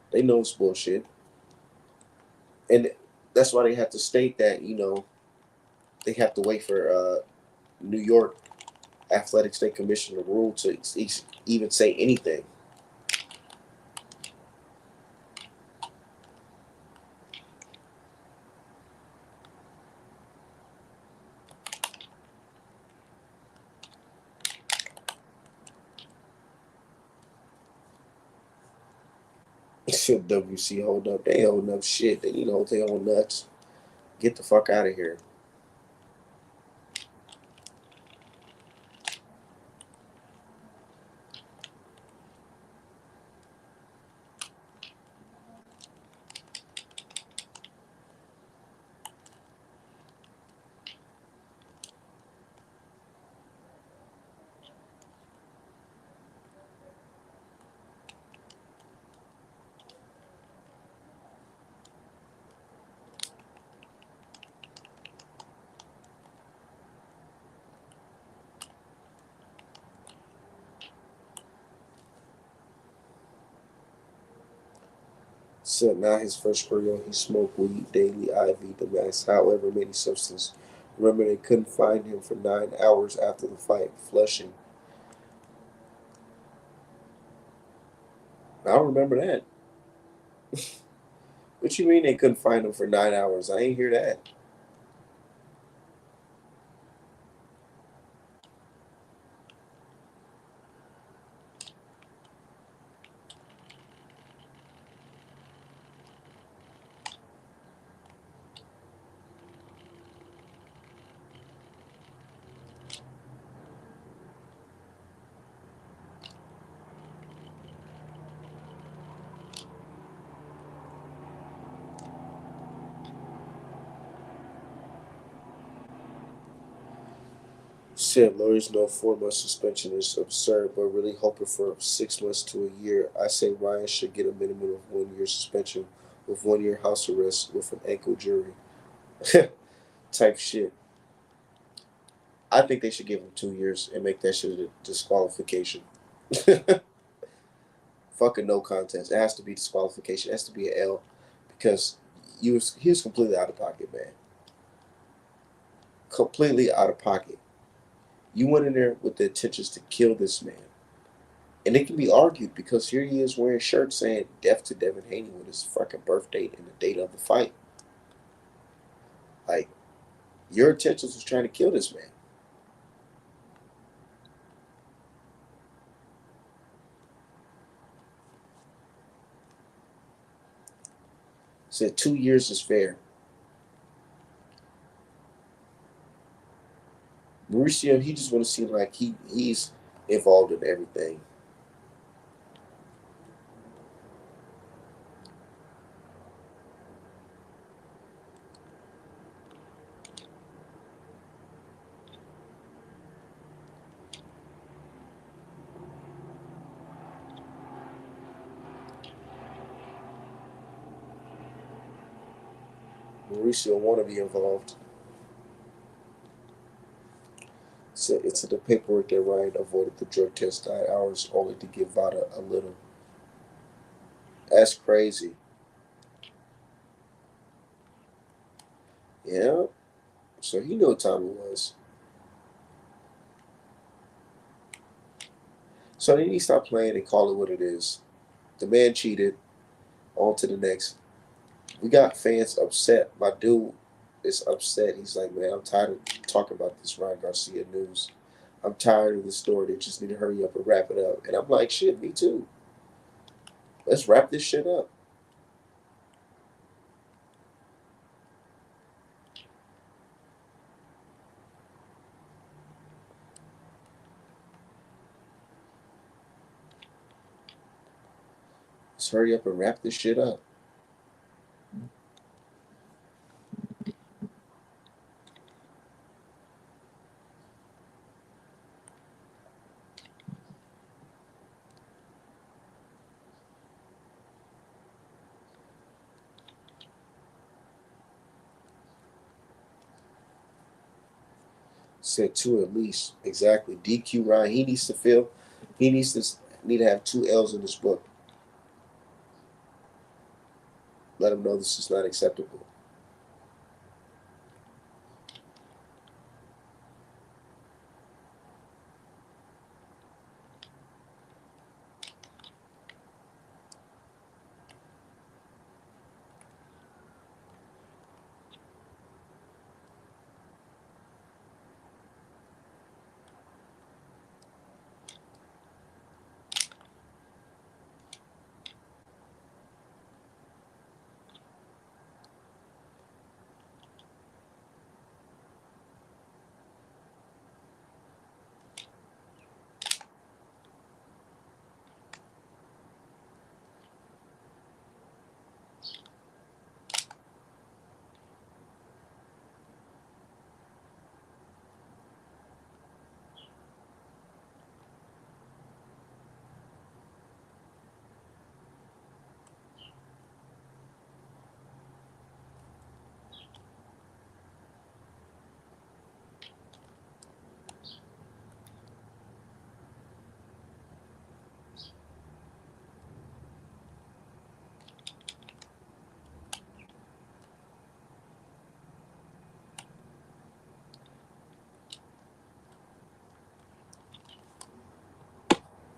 They know it's bullshit, and that's why they have to state that they have to wait for New York Athletic State Commissioner rule to even say anything. Shit, WC hold up. They hold up shit. They own nuts. Get the fuck out of here. Said not his first rodeo. He smoked weed daily, IV, the max, however many substances. Remember, they couldn't find him for 9 hours after the fight, Flushing. I don't remember that. What you mean they couldn't find him for 9 hours? I ain't hear that. Said lawyers know 4 month suspension is absurd, but really hoping for 6 months to a year. I say Ryan should get a minimum of 1 year suspension with 1 year house arrest with an ankle jury. Type shit. I think they should give him 2 years and make that shit a disqualification. Fucking no contest. It has to be disqualification. It has to be an L because he was completely out of pocket, man. completely out of pocket. You went in there with the intentions to kill this man. And it can be argued because here he is wearing shirts saying death to Devin Haney with his fucking birth date and the date of the fight. Like, your intentions was trying to kill this man. Said 2 years is fair. Mauricio, he just want to seem like he's involved in everything. Mauricio want to be involved. So it's in the paperwork that Ryan avoided the drug test 9 hours only to give Vada a little. That's crazy. Yeah. So he knew what time it was. So then he stopped playing and call it what it is. The man cheated. On to the next. We got fans upset. My dude is upset. He's like, man, I'm tired of talking about this Ryan Garcia news. I'm tired of the story. They just need to hurry up and wrap it up. And I'm like, shit, me too. Let's wrap this shit up. Let's hurry up and wrap this shit up. Said two at least. Exactly. DQ Ryan. He needs to feel. He needs to have two L's in his book. Let him know this is not acceptable.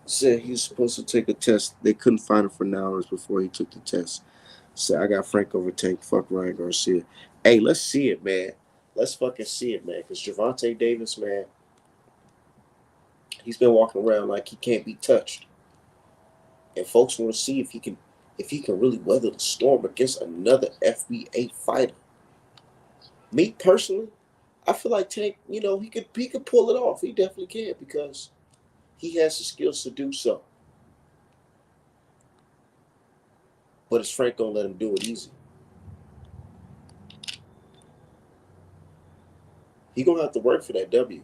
Said he was supposed to take a test. They couldn't find him for 9 hours before he took the test. Said I got Frank over tank. Fuck Ryan Garcia. Hey, let's see it, man. Let's fucking see it, man. Because Gervonta Davis, man, he's been walking around like he can't be touched. And folks want to see if he can really weather the storm against another FBA fighter. Me personally, I feel like Tank, he could pull it off. He definitely can because he has the skills to do so. But is Frank gonna let him do it easy? He gonna have to work for that W.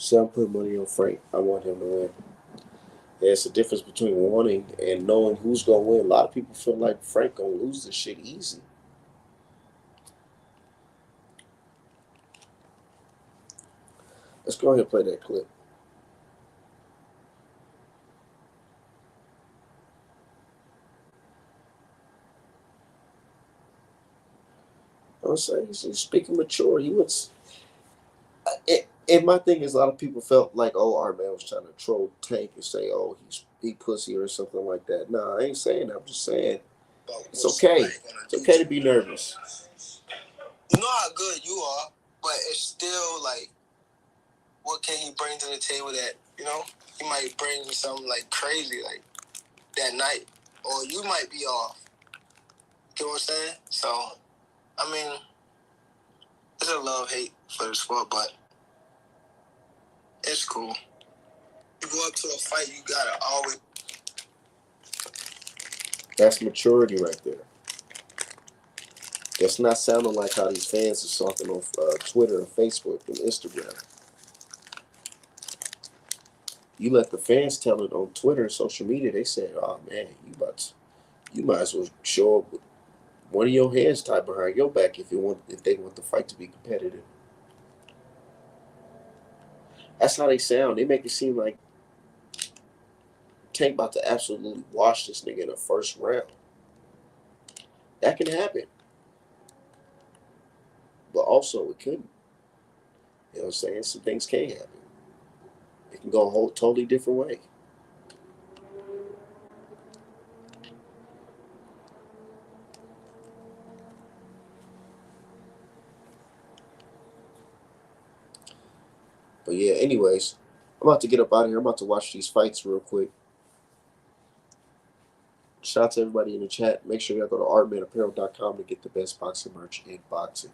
So I'm putting money on Frank. I want him to win. There's a difference between wanting and knowing who's gonna win. A lot of people feel like Frank gonna lose this shit easy. Let's go ahead and play that clip. I'm saying he's speaking mature. He was. And my thing is, a lot of people felt like, oh, our man was trying to troll Tank and say, oh, he pussy or something like that. Nah, I ain't saying that. I'm just saying it's okay. It's okay to be nervous. You know how good you are, but it's still like, what can he bring to the table that, he might bring something like crazy like that night, or you might be off. You know what I'm saying? So, I mean, it's a love-hate for the sport, but it's cool. You go up to a fight, you gotta always. That's maturity right there. That's not sounding like how these fans are talking on Twitter and Facebook and Instagram. You let the fans tell it on Twitter and social media. They say, "Oh man, you might as well show up with one of your hands tied behind your back if they want the fight to be competitive." That's how they sound. They make it seem like Tank about to absolutely wash this nigga in the first round. That can happen, but also it couldn't. You know what I'm saying? Some things can happen. It can go a whole totally different way. But yeah, anyways, I'm about to get up out of here. I'm about to watch these fights real quick. Shout out to everybody in the chat. Make sure y'all go to artmanapparel.com to get the best boxing merch in boxing.